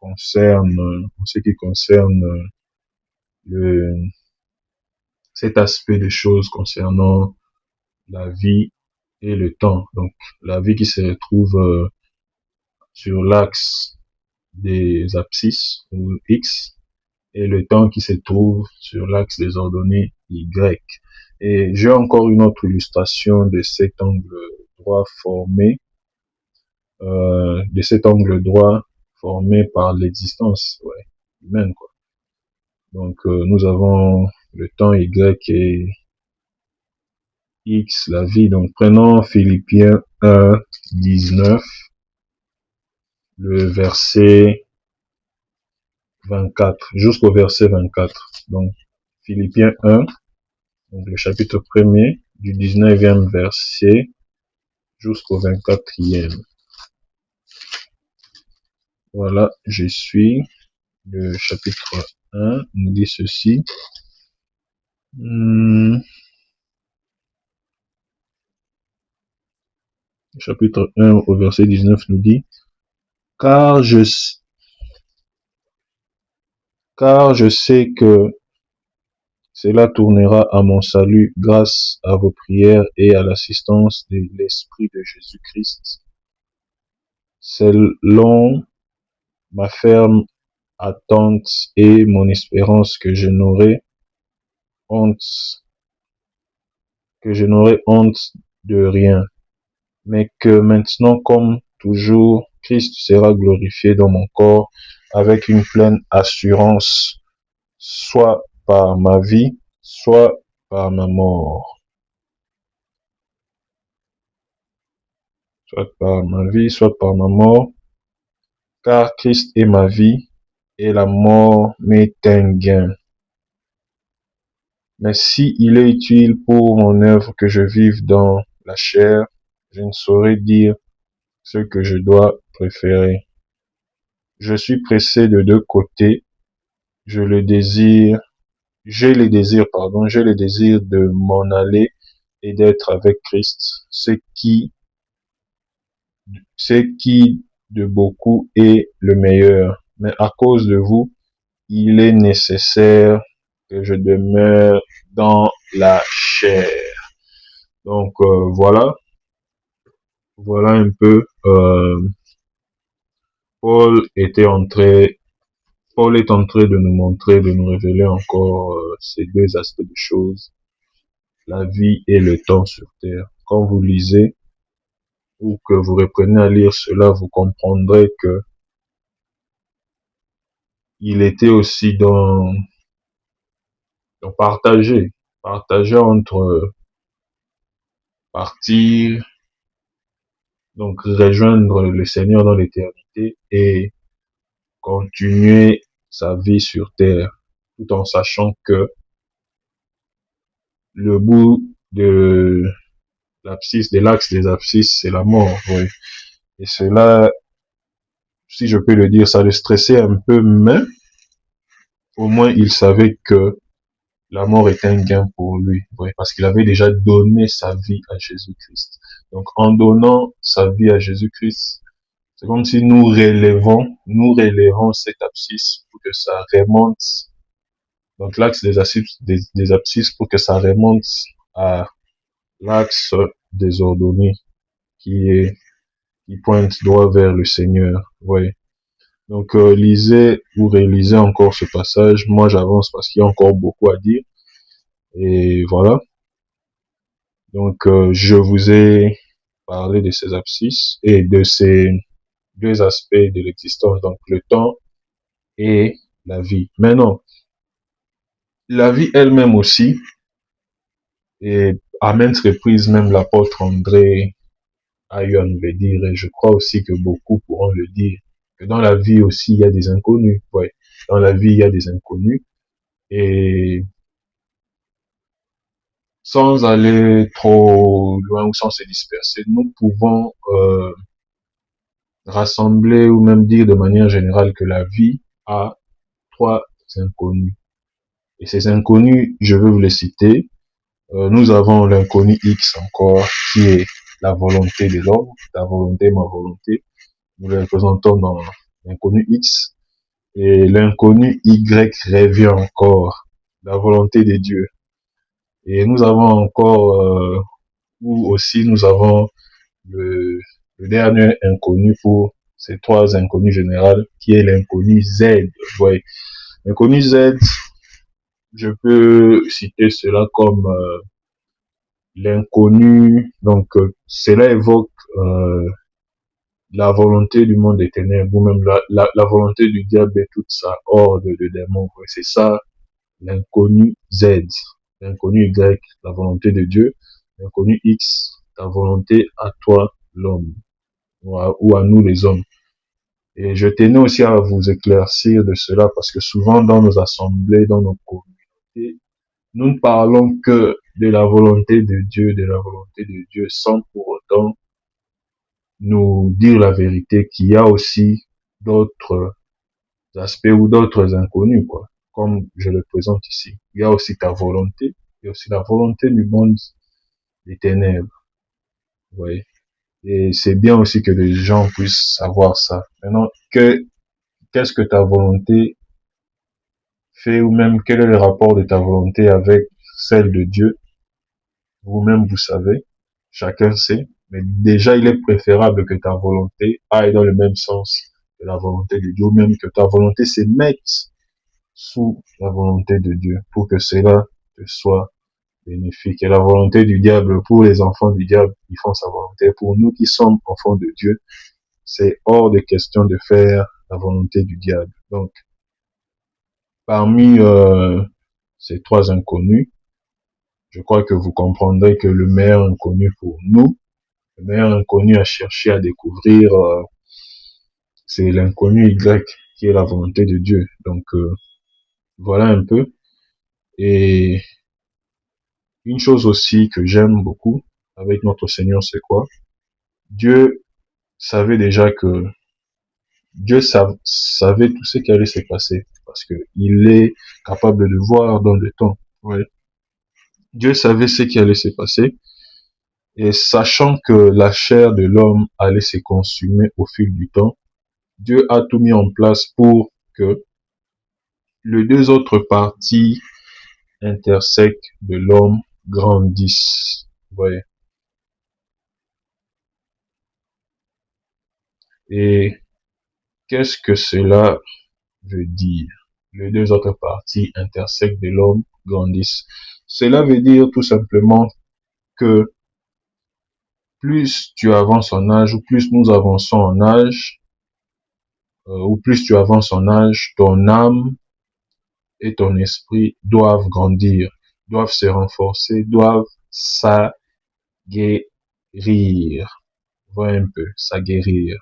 concerne cet aspect des choses concernant la vie et le temps. Donc, la vie qui se retrouve sur l'axe des abscisses ou X et le temps qui se trouve sur l'axe des ordonnées Y. Et j'ai encore une autre illustration de cet angle droit formé, par l'existence humaine, quoi. Donc, nous avons le temps Y et X, la vie. Donc, prenons Philippiens 1, 19, le verset 24, jusqu'au verset 24. Donc, Philippiens 1, donc le chapitre 1er, du 19e verset jusqu'au 24e. Voilà, je suis. Le chapitre 1 nous dit ceci. Chapitre 1 au verset 19 nous dit, car je sais que cela tournera à mon salut grâce à vos prières et à l'assistance de l'Esprit de Jésus-Christ. Selon ma ferme attente et mon espérance que je n'aurai honte de rien, mais que maintenant, comme toujours, Christ sera glorifié dans mon corps avec une pleine assurance, soit par ma vie, soit par ma mort. Soit par ma vie, soit par ma mort, car Christ est ma vie, et la mort m'est un gain. Mais si il est utile pour mon œuvre que je vive dans la chair, je ne saurais dire ce que je dois préférer. Je suis pressé de deux côtés, j'ai le désir de m'en aller et d'être avec Christ, ce qui de beaucoup est le meilleur. Mais à cause de vous, il est nécessaire que je demeure dans la chair. Donc voilà un peu. Paul est en train de nous montrer, de nous révéler encore ces deux aspects de choses, la vie et le temps sur terre. Quand vous lisez ou que vous reprenez à lire cela, vous comprendrez que il était aussi dans partager entre partir, donc rejoindre le Seigneur dans l'éternité et continuer sa vie sur terre, tout en sachant que le bout de l'abscisse, de l'axe des abscisses, c'est la mort, oui. Et cela, si je peux le dire, ça le stressait un peu, mais au moins il savait que la mort était un gain pour lui, oui, parce qu'il avait déjà donné sa vie à Jésus-Christ. Donc en donnant sa vie à Jésus-Christ, c'est comme si nous relevons cette abscisse pour que ça remonte, donc l'axe des abscisses pour que ça remonte à l'axe des ordonnées qui pointe droit vers le Seigneur. Oui. Donc lisez ou rélisez encore ce passage. Moi j'avance parce qu'il y a encore beaucoup à dire. Et voilà. Donc je vous ai parlé de ces abscisses et de ces deux aspects de l'existence, donc le temps et la vie. Maintenant, la vie elle-même aussi, et à maintes reprises même l'apôtre André a eu à nous le dire, et je crois aussi que beaucoup pourront le dire, que dans la vie aussi il y a des inconnus. Ouais, dans la vie il y a des inconnus, et sans aller trop loin ou sans se disperser, nous pouvons rassembler ou même dire de manière générale que la vie a trois inconnus. Et ces inconnus, je veux vous les citer. Nous avons l'inconnu X encore, qui est la volonté de l'homme, ta volonté, ma volonté. Nous le représentons dans l'inconnu X. Et l'inconnu Y revient encore, la volonté de Dieu. Et nous avons encore, ou aussi nous avons le, le dernier inconnu pour ces trois inconnus généraux, qui est l'inconnu Z. Ouais. L'inconnu Z, je peux citer cela comme l'inconnu, donc cela évoque la volonté du monde des ténèbres, ou même la volonté du diable et toute sa horde de démons. Ouais. C'est ça, l'inconnu Z. L'inconnu Y, la volonté de Dieu. L'inconnu X, ta volonté à toi, l'homme, ou à nous les hommes. Et je tenais aussi à vous éclaircir de cela parce que souvent dans nos assemblées, dans nos communautés, nous ne parlons que de la volonté de la volonté de Dieu, sans pour autant nous dire la vérité qu'il y a aussi d'autres aspects ou d'autres inconnus, quoi. Comme je le présente ici. Il y a aussi ta volonté, il y a aussi la volonté du monde des ténèbres. Ouais. Et c'est bien aussi que les gens puissent savoir ça. Maintenant, qu'est-ce que ta volonté fait, ou même quel est le rapport de ta volonté avec celle de Dieu? Vous-même, vous savez, chacun sait, mais déjà, il est préférable que ta volonté aille dans le même sens que la volonté de Dieu, ou même que ta volonté se mette sous la volonté de Dieu, pour que cela te soit bénéfique. Et la volonté du diable, pour les enfants du diable, ils font sa volonté. Pour nous qui sommes enfants de Dieu, c'est hors de question de faire la volonté du diable. Donc, parmi ces trois inconnus, je crois que vous comprendrez que le meilleur inconnu pour nous, le meilleur inconnu à chercher à découvrir, c'est l'inconnu Y, qui est la volonté de Dieu. Donc, voilà un peu. Et une chose aussi que j'aime beaucoup avec notre Seigneur, c'est quoi? Dieu savait déjà que savait tout ce qui allait se passer, parce que il est capable de voir dans le temps. Ouais. Dieu savait ce qui allait se passer, et sachant que la chair de l'homme allait se consumer au fil du temps, Dieu a tout mis en place pour que les deux autres parties intersectes de l'homme grandissent. Ouais. Et qu'est-ce que cela veut dire? Les deux autres parties intersectes de l'homme grandissent. Cela veut dire tout simplement que plus tu avances en âge, ou plus nous avançons en âge, ou plus tu avances en âge, ton âme et ton esprit doivent grandir, doivent se renforcer, doivent s'aguerrir. Voilà un peu, s'aguerrir.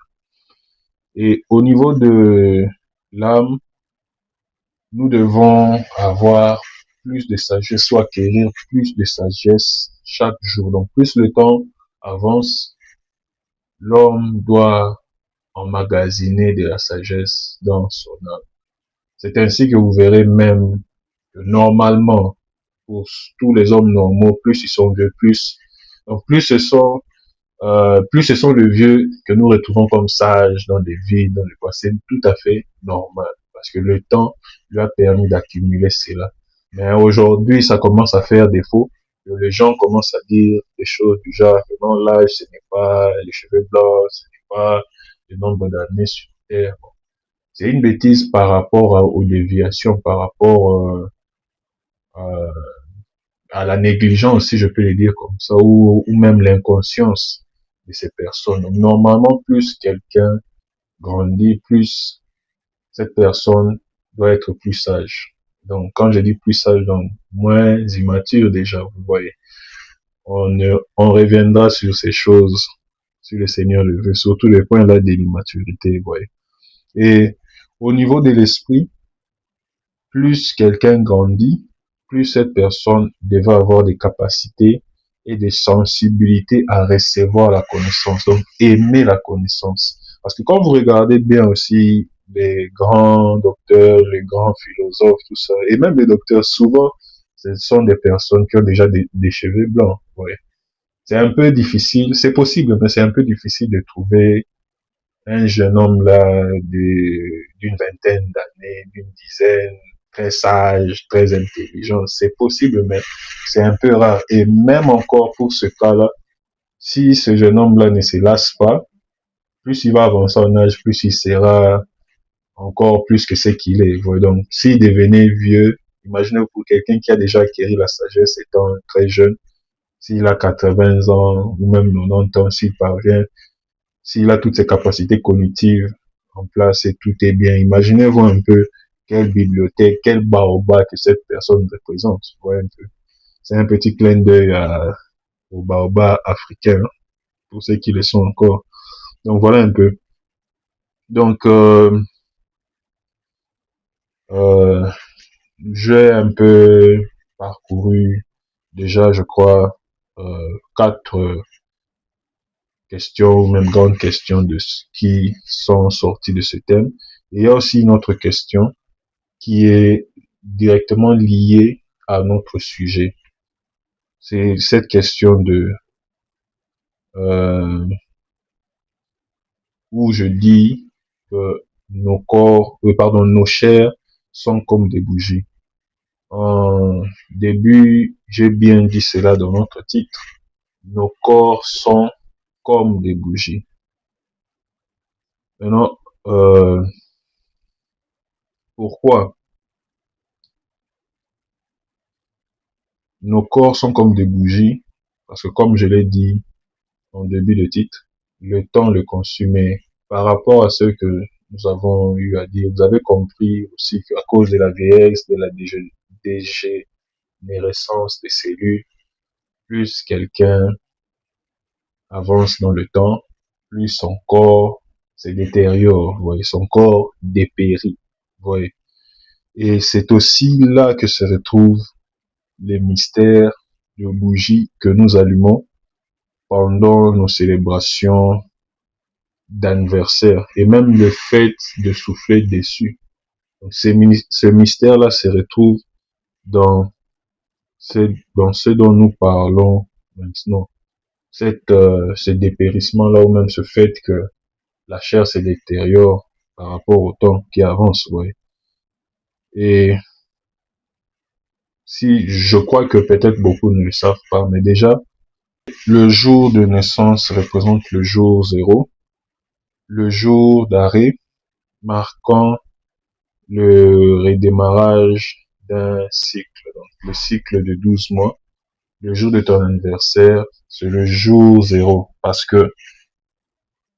Et au niveau de l'âme, nous devons avoir plus de sagesse, soit acquérir plus de sagesse chaque jour. Donc, plus le temps avance, l'homme doit emmagasiner de la sagesse dans son âme. C'est ainsi que vous verrez même que normalement, pour tous les hommes normaux, plus ils sont vieux, donc plus ce sont les vieux que nous retrouvons comme sages dans des villes, dans le passé, tout à fait normal. Parce que le temps lui a permis d'accumuler cela. Mais aujourd'hui, ça commence à faire défaut. Les gens commencent à dire des choses du genre que non, l'âge, ce n'est pas les cheveux blancs, ce n'est pas le nombre d'années sur Terre. C'est une bêtise par rapport aux déviations, par rapport à la négligence, si je peux le dire comme ça, ou même l'inconscience de ces personnes. Donc, normalement, plus quelqu'un grandit, plus cette personne doit être plus sage. Donc, quand je dis plus sage, donc moins immature déjà, vous voyez. On reviendra sur ces choses, si le Seigneur le veut, surtout le point là de l'immaturité, vous voyez. Et au niveau de l'esprit, plus quelqu'un grandit, plus cette personne devrait avoir des capacités et des sensibilités à recevoir la connaissance, donc aimer la connaissance. Parce que quand vous regardez bien aussi les grands docteurs, les grands philosophes, tout ça, et même les docteurs, souvent, ce sont des personnes qui ont déjà des cheveux blancs. Ouais. C'est un peu difficile, c'est possible, mais c'est un peu difficile de trouver un jeune homme là d'une vingtaine d'années, d'une dizaine, très sage, très intelligent. C'est possible, mais c'est un peu rare. Et même encore pour ce cas-là, si ce jeune homme-là ne se lasse pas, plus il va avancer en âge, plus il sera encore plus que ce qu'il est. Donc, s'il devenait vieux, imaginez pour quelqu'un qui a déjà acquis la sagesse étant très jeune, s'il a 80 ans ou même 90 ans, s'il a toutes ses capacités cognitives en place et tout est bien, imaginez-vous un peu quelle bibliothèque, quel baobab que cette personne représente. Ouais, c'est un petit clin d'œil au baobab africain, pour ceux qui le sont encore. Donc voilà un peu. Donc euh, j'ai un peu parcouru déjà, je crois, quatre questions ou même grandes questions de ce qui sont sorties de ce thème. Et il y a aussi une autre question qui est directement liée à notre sujet. C'est cette question de euh, où je dis que nos chairs sont comme des bougies. En début, j'ai bien dit cela dans notre titre. Nos corps sont comme des bougies. Maintenant, pourquoi nos corps sont comme des bougies? Parce que comme je l'ai dit en début de titre, le temps le consumait. Par rapport à ce que nous avons eu à dire, vous avez compris aussi qu'à cause de la vieillesse, de la dégénérescence des cellules, plus quelqu'un avance dans le temps, plus son corps se détériore, vous voyez, son corps dépérit, vous voyez. Et c'est aussi là que se retrouvent les mystères de bougies que nous allumons pendant nos célébrations d'anniversaire et même le fait de souffler dessus. Donc, ce mystère-là se retrouve dans dans ce dont nous parlons maintenant. Ce dépérissement-là ou même ce fait que la chair se détériore par rapport au temps qui avance, ouais. Et si je crois que peut-être beaucoup ne le savent pas, mais déjà, le jour de naissance représente le jour zéro, le jour d'arrêt marquant le redémarrage d'un cycle, donc le cycle de 12 mois. Le jour de ton anniversaire, c'est le jour zéro, parce que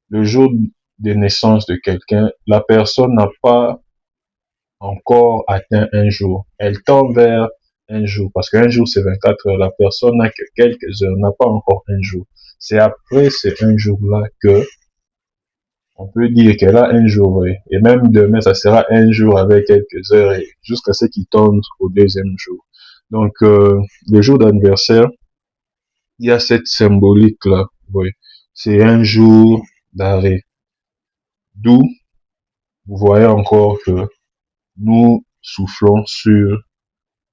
le jour de naissance de quelqu'un, la personne n'a pas encore atteint un jour. Elle tend vers un jour, parce qu'un jour c'est 24 heures. La personne n'a que quelques heures, n'a pas encore un jour. C'est après ces un jour-là que on peut dire qu'elle a un jour, oui. Et même demain, ça sera un jour avec quelques heures et jusqu'à ce qu'il tombe au deuxième jour. Donc, le jour d'anniversaire, il y a cette symbolique-là. Oui. C'est un jour d'arrêt. D'où vous voyez encore que nous soufflons sur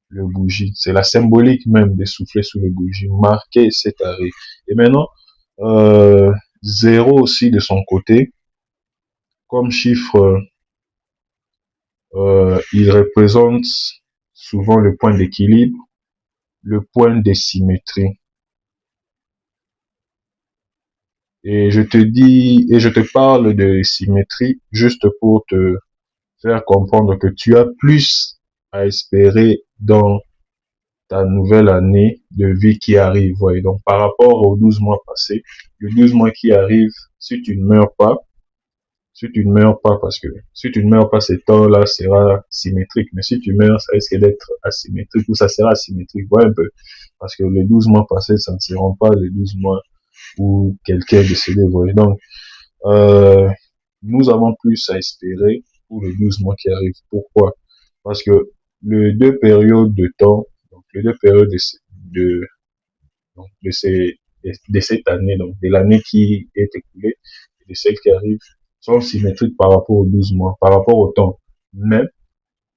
le bougie. C'est la symbolique même de souffler sur le bougie, marquer cet arrêt. Et maintenant, zéro aussi de son côté, comme chiffre, il représente souvent le point d'équilibre, le point de symétrie. Et je te dis, et je te parle de symétrie juste pour te faire comprendre que tu as plus à espérer dans ta nouvelle année de vie qui arrive. Ouais. Donc, par rapport aux 12 mois passés, le 12 mois qui arrive, si tu ne meurs pas, parce que si tu ne meurs pas, ces temps-là sera symétrique. Mais si tu meurs, ça risque d'être asymétrique ou ça sera asymétrique. Voilà un peu. Parce que les 12 mois passés, ça ne seront pas les 12 mois où quelqu'un est décédé. Voilà. Donc, euh, nous avons plus à espérer pour les 12 mois qui arrivent. Pourquoi? Parce que les deux périodes de temps, donc les deux périodes de, donc de cette année, donc de l'année qui est écoulée et de celle qui arrive, sont symétriques par rapport aux 12 mois, par rapport au temps. Mais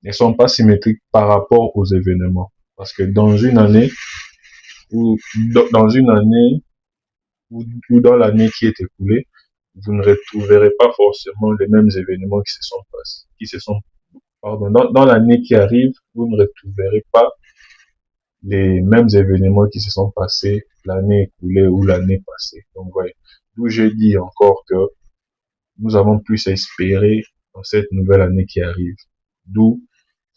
ne sont pas symétriques par rapport aux événements. Parce que dans une année, ou dans une année, ou dans l'année qui est écoulée, vous ne retrouverez pas forcément les mêmes événements qui se sont passés, pardon, dans l'année qui arrive, vous ne retrouverez pas les mêmes événements qui se sont passés l'année écoulée ou l'année passée. Donc, ouais. D'où j'ai dit encore que nous avons plus à espérer dans cette nouvelle année qui arrive. D'où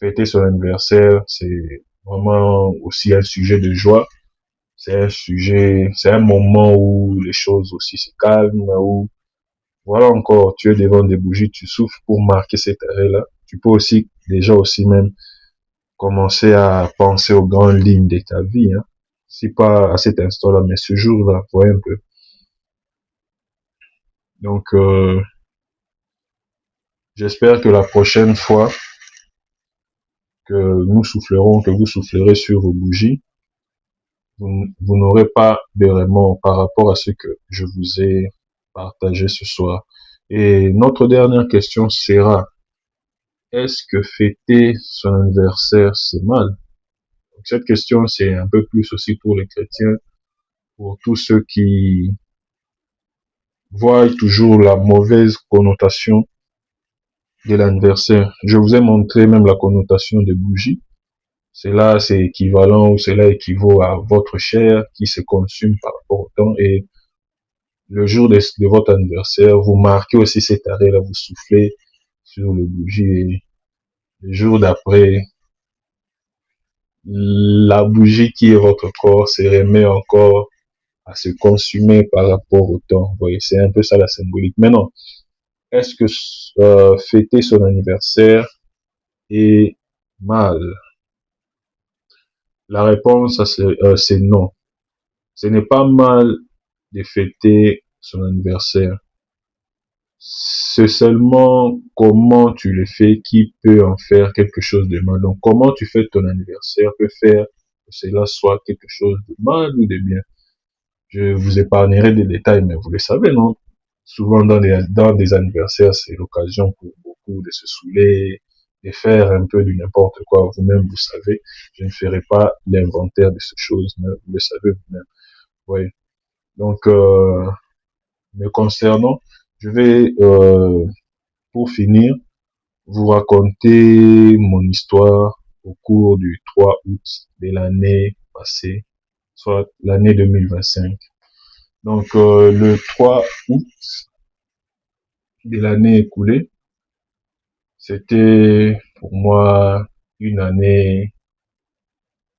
fêter son anniversaire, c'est vraiment aussi un sujet de joie. C'est un moment où les choses aussi se calment, où voilà encore, tu es devant des bougies, tu souffles pour marquer cet arrêt-là. Tu peux aussi, déjà aussi même, commencer à penser aux grandes lignes de ta vie, hein. Si pas à cet instant-là, mais ce jour-là, voyez un peu. Donc, j'espère que la prochaine fois que nous soufflerons, que vous soufflerez sur vos bougies, vous n'aurez pas de remords par rapport à ce que je vous ai partagé ce soir. Et notre dernière question sera, est-ce que fêter son anniversaire, c'est mal? Donc, cette question, c'est un peu plus aussi pour les chrétiens, pour tous ceux qui voient toujours la mauvaise connotation de l'anniversaire. Je vous ai montré même la connotation des bougies. Cela, c'est équivalent ou cela équivaut à votre chair qui se consume par rapport au temps. Et le jour de votre anniversaire, vous marquez aussi cet arrêt-là, vous soufflez sur le bougie. Et le jour d'après, la bougie qui est votre corps se remet encore à se consumer par rapport au temps. Vous voyez, c'est un peu ça la symbolique. Maintenant, est-ce que fêter son anniversaire est mal? La réponse c'est non. Ce n'est pas mal de fêter son anniversaire. C'est seulement comment tu le fais qui peut en faire quelque chose de mal. Donc, comment tu fais ton anniversaire peut faire que cela soit quelque chose de mal ou de bien. Je vous épargnerai des détails, mais vous le savez, non? Souvent, dans des anniversaires, c'est l'occasion pour beaucoup de se saouler, de faire un peu du n'importe quoi. Vous-même, vous savez, je ne ferai pas l'inventaire de ces choses, mais vous le savez vous-même. Oui. Donc, me concernant, je vais, pour finir, vous raconter mon histoire au cours du 3 août de l'année passée, soit l'année 2025. Donc, le 3 août de l'année écoulée, c'était pour moi une année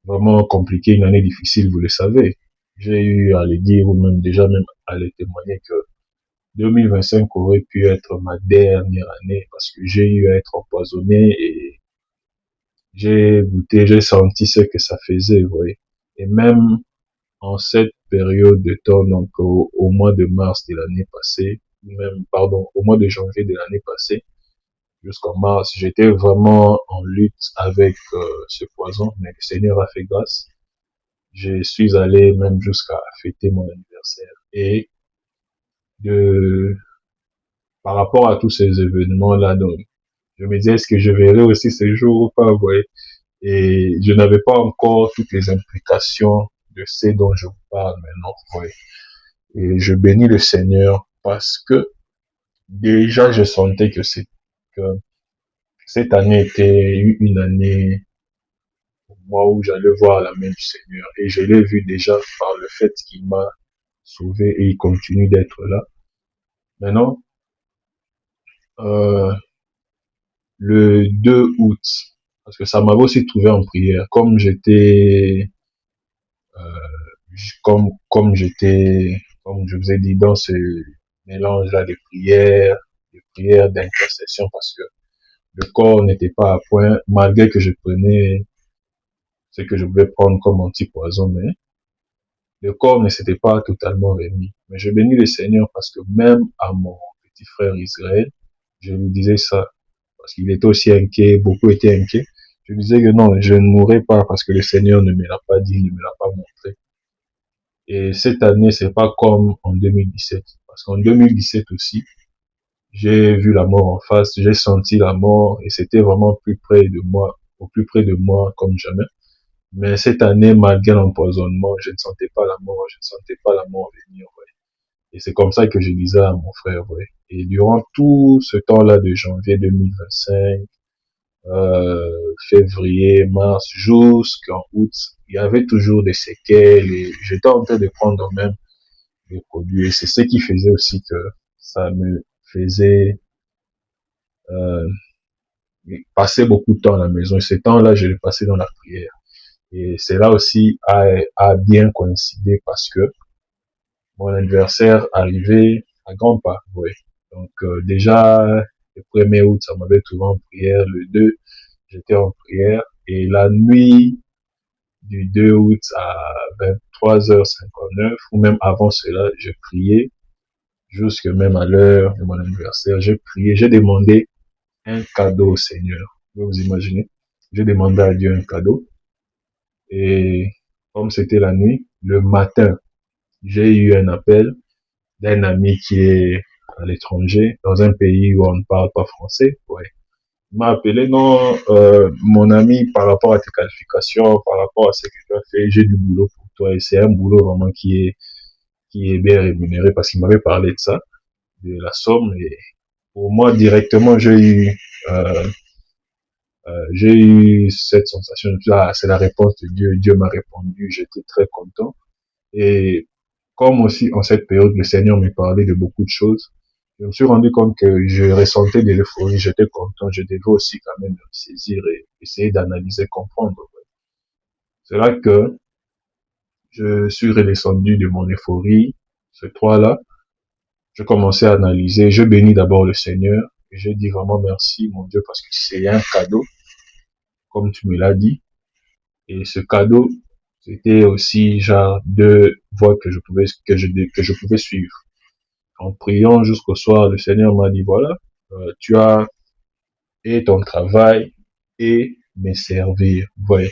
vraiment compliquée, une année difficile, vous le savez. J'ai eu à le dire ou même déjà même à le témoigner que 2025 aurait pu être ma dernière année parce que j'ai eu à être empoisonné et j'ai goûté, j'ai senti ce que ça faisait, vous voyez. Et même en cette période de temps, donc au mois de mars de l'année passée, même, pardon, au mois de janvier de l'année passée, jusqu'en mars. J'étais vraiment en lutte avec ce poison, mais le Seigneur a fait grâce. Je suis allé même jusqu'à fêter mon anniversaire. Et de, par rapport à tous ces événements-là, donc, je me disais, est-ce que je verrai aussi ces jours ou pas, ouais. Et je n'avais pas encore toutes les implications de ce dont je vous parle maintenant, ouais. Et je bénis le Seigneur parce que déjà je sentais que cette année était une année pour moi où j'allais voir la main du Seigneur. Et je l'ai vu déjà par le fait qu'il m'a sauvé et il continue d'être là. Maintenant, euh, le 2 août, parce que ça m'avait aussi trouvé en prière, comme j'étais, comme je vous ai dit, dans ce mélange-là des prières d'intercession, parce que le corps n'était pas à point, malgré que je prenais ce que je voulais prendre comme antipoison, mais le corps ne s'était pas totalement remis. Mais je bénis le Seigneur parce que même à mon petit frère Israël, je lui disais ça, parce qu'il était aussi inquiet, beaucoup étaient inquiets. Je lui disais que non, je ne mourrai pas parce que le Seigneur ne me l'a pas dit, ne me l'a pas montré. Et cette année, c'est pas comme en 2017. Parce qu'en 2017 aussi, j'ai vu la mort en face, j'ai senti la mort et c'était vraiment plus près de moi, au plus près de moi comme jamais. Mais cette année, malgré l'empoisonnement, je ne sentais pas la mort, je ne sentais pas la mort venir, ouais. Et c'est comme ça que je disais à mon frère, ouais. Et durant tout ce temps-là de janvier 2025, février, mars, jusqu'en août, il y avait toujours des séquelles et j'étais en train de prendre même des produits. Et c'est ce qui faisait aussi que ça me faisait euh, passer beaucoup de temps à la maison. Et ce temps-là, je l'ai passé dans la prière. Et c'est là aussi a bien coïncidé parce que mon anniversaire arrivait à grands pas. Oui. Donc déjà, le 1er août, ça m'avait trouvé en prière. Le 2, j'étais en prière. Et la nuit du 2 août à 23h59, ou même avant cela, je priais, jusque même à l'heure de mon anniversaire, j'ai prié, j'ai demandé un cadeau au Seigneur. Vous imaginez? J'ai demandé à Dieu un cadeau. Et comme c'était la nuit, le matin, j'ai eu un appel d'un ami qui est à l'étranger, dans un pays où on ne parle pas français. Ouais. Il m'a appelé, non, mon ami, par rapport à tes qualifications, par rapport à ce que tu as fait, j'ai du boulot pour toi. Et c'est un boulot vraiment qui est bien rémunéré parce qu'il m'avait parlé de ça, de la somme. Et pour moi, directement, euh, j'ai eu cette sensation, là, c'est la réponse de Dieu. Dieu m'a répondu, j'étais très content. Et comme aussi en cette période, le Seigneur me parlait de beaucoup de choses, je me suis rendu compte que je ressentais de l'euphorie, j'étais content, je devais aussi quand même me saisir et essayer d'analyser, comprendre. C'est là que je suis redescendu de mon euphorie, ce 3-là, je commençais à analyser, je bénis d'abord le Seigneur, et je dis vraiment merci, mon Dieu, parce que c'est un cadeau, comme tu me l'as dit, et ce cadeau, c'était aussi genre deux voies que je pouvais suivre. En priant jusqu'au soir, le Seigneur m'a dit, voilà, tu as et ton travail et me servir. Ouais.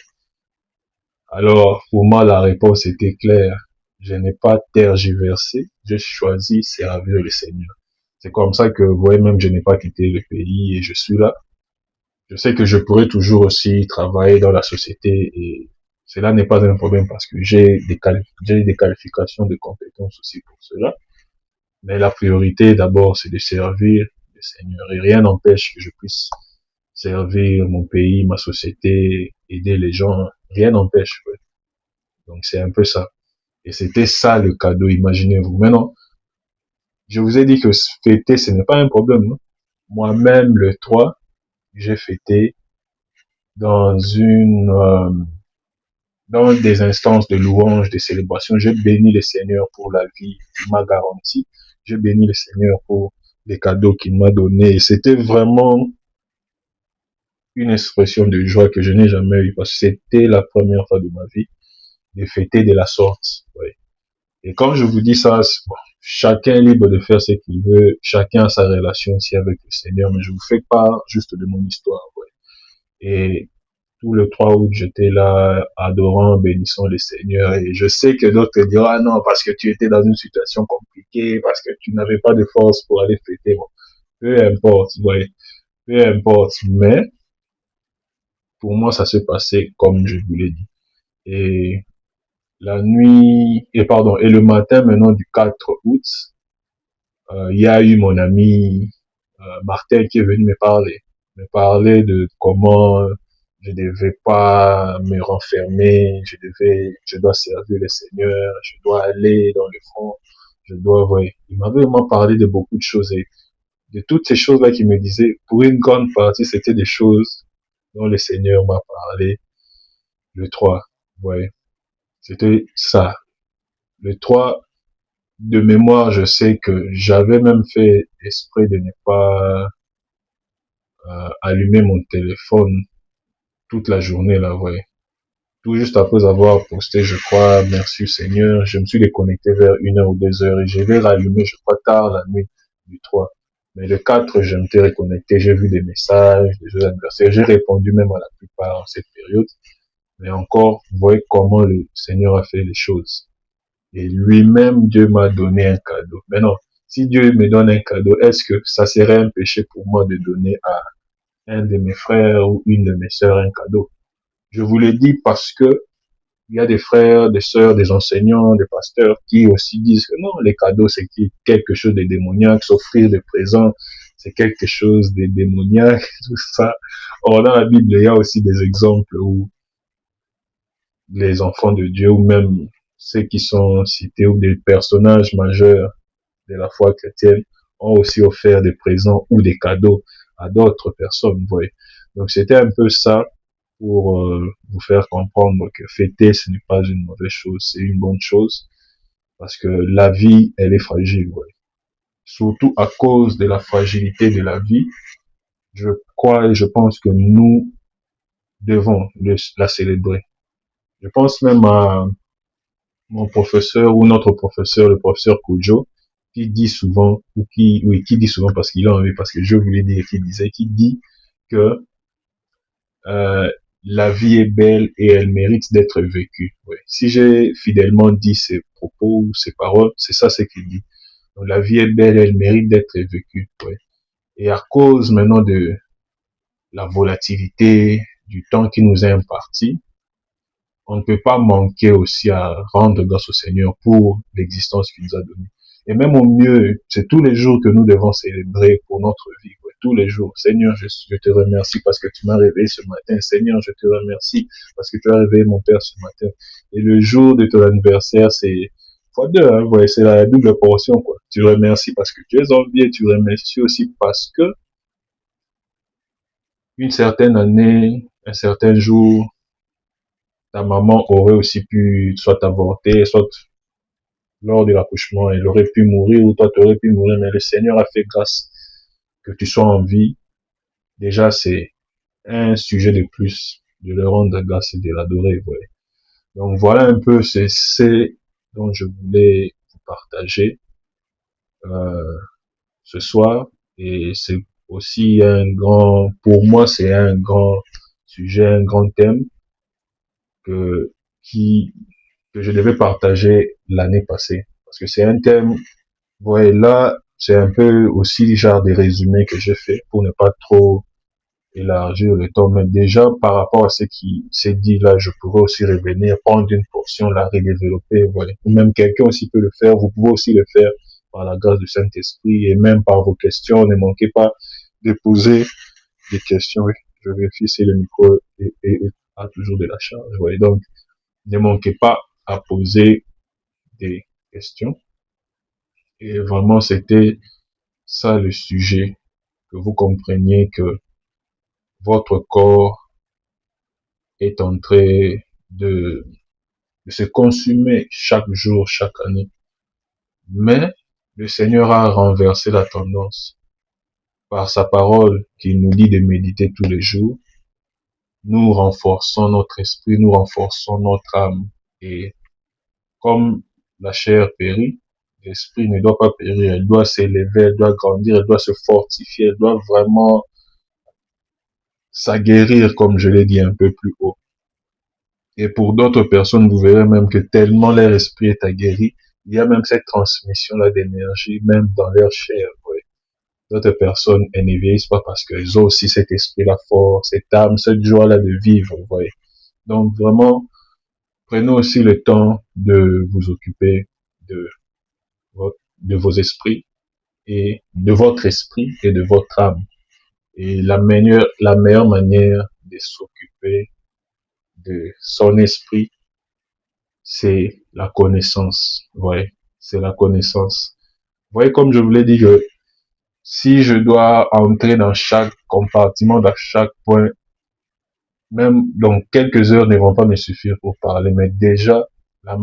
Alors, pour moi, la réponse était claire. Je n'ai pas tergiversé, j'ai choisi servir le Seigneur. C'est comme ça que, vous voyez, même je n'ai pas quitté le pays et je suis là. Je sais que je pourrais toujours aussi travailler dans la société et cela n'est pas un problème parce que j'ai des qualifications, de compétences aussi pour cela. Mais la priorité, d'abord, c'est de servir le Seigneur. Et rien n'empêche que je puisse servir mon pays, ma société, aider les gens. Rien n'empêche. Ouais. Donc, c'est un peu ça. Et c'était ça le cadeau, imaginez-vous. Maintenant, je vous ai dit que fêter, ce n'est pas un problème. Hein. Moi-même, le 3, j'ai fêté dans dans des instances de louange, de célébration. J'ai béni le Seigneur pour la vie qu'il m'a garantie. J'ai béni le Seigneur pour les cadeaux qu'il m'a donnés. Et c'était vraiment une expression de joie que je n'ai jamais eue parce que c'était la première fois de ma vie de fêter de la sorte. Ouais. Et quand je vous dis ça, bon, chacun est libre de faire ce qu'il veut, chacun a sa relation aussi avec le Seigneur, mais je vous fais part juste de mon histoire. Ouais. Et tout le 3 août, j'étais là, adorant, bénissant le Seigneur. Et je sais que d'autres te diront, ah non, parce que tu étais dans une situation compliquée, parce que tu n'avais pas de force pour aller fêter. Bon, peu importe, ouais, peu importe. Mais, pour moi, ça s'est passé comme je vous l'ai dit. Et la nuit, et pardon, et le matin maintenant du 4 août, il y a eu mon ami Martin qui est venu me parler de comment je devais pas me renfermer, je dois servir le Seigneur, je dois aller dans le front, je dois, ouais. Il m'avait vraiment parlé de beaucoup de choses et de toutes ces choses-là qu'il me disait, pour une grande partie, c'était des choses dont le Seigneur m'a parlé le 3. Ouais. C'était ça. Le 3, de mémoire, je sais que j'avais même fait exprès de ne pas allumer mon téléphone toute la journée là, ouais. Tout juste après avoir posté, je crois, merci Seigneur, je me suis déconnecté vers 1 heure ou 2 heures et je vais rallumer, je crois, tard la nuit du 3. Mais le 4, je m'étais reconnecté, j'ai vu des messages, des jeux anniversaires, j'ai répondu même à la plupart en cette période. Mais encore, vous voyez comment le Seigneur a fait les choses. Et lui-même, Dieu m'a donné un cadeau. Maintenant, si Dieu me donne un cadeau, est-ce que ça serait un péché pour moi de donner à un de mes frères ou une de mes sœurs un cadeau? Je vous l'ai dit parce que il y a des frères, des sœurs, des enseignants, des pasteurs qui aussi disent que non, les cadeaux, c'est quelque chose de démoniaque, s'offrir des présents, c'est quelque chose de démoniaque, tout ça. Or, dans la Bible, il y a aussi des exemples où les enfants de Dieu, ou même ceux qui sont cités, ou des personnages majeurs de la foi chrétienne, ont aussi offert des présents ou des cadeaux à d'autres personnes, vous voyez. Donc, c'était un peu ça pour vous faire comprendre que fêter, ce n'est pas une mauvaise chose, c'est une bonne chose, parce que la vie, elle est fragile, ouais. Surtout à cause de la fragilité de la vie, je crois et je pense que nous devons la célébrer. Je pense même à mon professeur ou notre professeur, le professeur Kojo, qui dit souvent, qui dit souvent parce qu'il a envie, parce que je voulais dire qui dit que euh, la vie est belle et elle mérite d'être vécue. Ouais. Si j'ai fidèlement dit ces propos ou ces paroles, c'est ça ce qu'il dit. Donc, la vie est belle, elle mérite d'être vécue. Ouais. Et à cause maintenant de la volatilité du temps qui nous est imparti, on ne peut pas manquer aussi à rendre grâce au Seigneur pour l'existence qu'il nous a donnée. Et même au mieux, c'est tous les jours que nous devons célébrer pour notre vie. Ouais, tous les jours. Seigneur, je te remercie parce que tu m'as réveillé ce matin. Seigneur, je te remercie parce que tu as réveillé mon père ce matin. Et le jour de ton anniversaire, c'est fois deux, hein, ouais, c'est la double portion, quoi. Tu remercies parce que tu es en vie et tu remercies aussi parce que une certaine année, un certain jour, ta maman aurait aussi pu soit avorter, soit lors de l'accouchement, elle aurait pu mourir ou toi tu aurais pu mourir, mais le Seigneur a fait grâce que tu sois en vie. Déjà, c'est un sujet de plus de le rendre grâce et de l'adorer. Ouais. Donc voilà un peu c'est dont je voulais vous partager euh, ce soir. Et c'est aussi pour moi, c'est un grand sujet, un grand thème que, qui, que je devais partager l'année passée. Parce que c'est un thème. Ouais, là, c'est un peu aussi le genre de résumé que j'ai fait pour ne pas trop élargir le temps. Mais déjà, par rapport à ce qui s'est dit là, je pourrais aussi revenir, prendre une portion, la redévelopper, voilà. Ou même quelqu'un aussi peut le faire. Vous pouvez aussi le faire par la grâce du Saint-Esprit et même par vos questions. Ne manquez pas de poser des questions. Oui, je vérifie si le micro a toujours de la charge. Ouais. Donc, ne manquez pas à poser des questions. Et vraiment, c'était ça le sujet, que vous compreniez que votre corps est en train de, de se consumer chaque jour, chaque année. Mais le Seigneur a renversé la tendance par sa parole qu'il nous dit de méditer tous les jours. Nous renforçons notre esprit, nous renforçons notre âme. Et comme la chair périt, l'esprit ne doit pas périr, elle doit s'élever, elle doit grandir, elle doit se fortifier, elle doit vraiment s'aguerrir, comme je l'ai dit un peu plus haut. Et pour d'autres personnes, vous verrez même que tellement leur esprit est aguerri, il y a même cette transmission-là d'énergie, même dans leur chair. Oui. D'autres personnes, elles ne vieillissent pas parce qu'elles ont aussi cet esprit-là fort, cette âme, cette joie-là de vivre. Vous voyez. Donc vraiment, prenez aussi le temps de vous occuper de, de vos esprits et de votre esprit et de votre âme. Et la meilleure manière de s'occuper de son esprit, c'est la connaissance. Ouais, c'est la connaissance. Vous voyez, comme je vous l'ai dit, que si je dois entrer dans chaque compartiment, dans chaque point, même donc quelques heures ne vont pas me suffire pour parler, mais déjà, la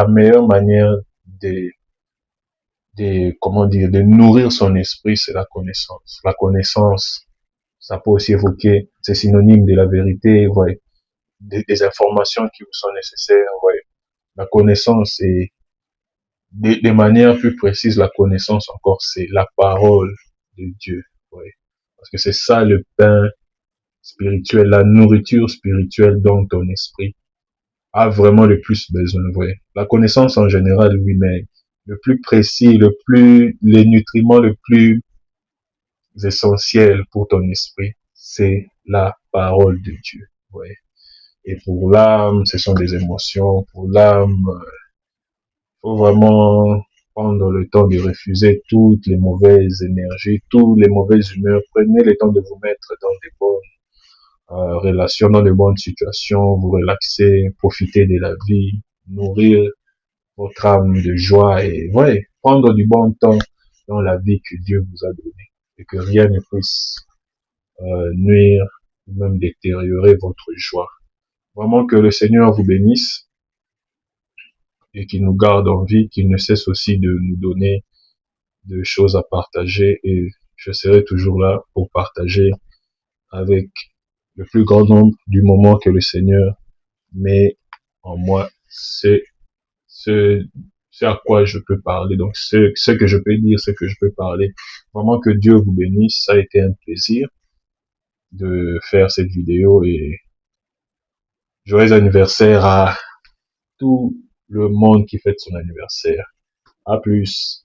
meilleure manière de, comment dire, de nourrir son esprit, c'est la connaissance. La connaissance, ça peut aussi évoquer, c'est synonyme de la vérité, ouais, des informations qui vous sont nécessaires, ouais. La connaissance et de manière plus précise, la connaissance encore, c'est la parole de Dieu. Ouais. Parce que c'est ça le pain spirituel, la nourriture spirituelle dont ton esprit a vraiment le plus besoin. Ouais. La connaissance en général, oui, mais le plus précis, les nutriments le plus essentiel pour ton esprit, c'est la parole de Dieu. Ouais. Et pour l'âme, ce sont des émotions. Pour l'âme, faut vraiment prendre le temps de refuser toutes les mauvaises énergies, toutes les mauvaises humeurs. Prenez le temps de vous mettre dans des bonnes relations, dans de bonnes situations, vous relaxer, profiter de la vie, nourrir votre âme de joie et ouais, prendre du bon temps dans la vie que Dieu vous a donnée et que rien ne puisse nuire ou même détériorer votre joie. Vraiment que le Seigneur vous bénisse et qu'il nous garde en vie, qu'il ne cesse aussi de nous donner de choses à partager et je serai toujours là pour partager avec le plus grand nombre du moment que le Seigneur met en moi ce, ce à quoi je peux parler, donc ce que je peux dire, ce que je peux parler. Vraiment que Dieu vous bénisse, ça a été un plaisir de faire cette vidéo et joyeux anniversaire à tout le monde qui fête son anniversaire. À plus.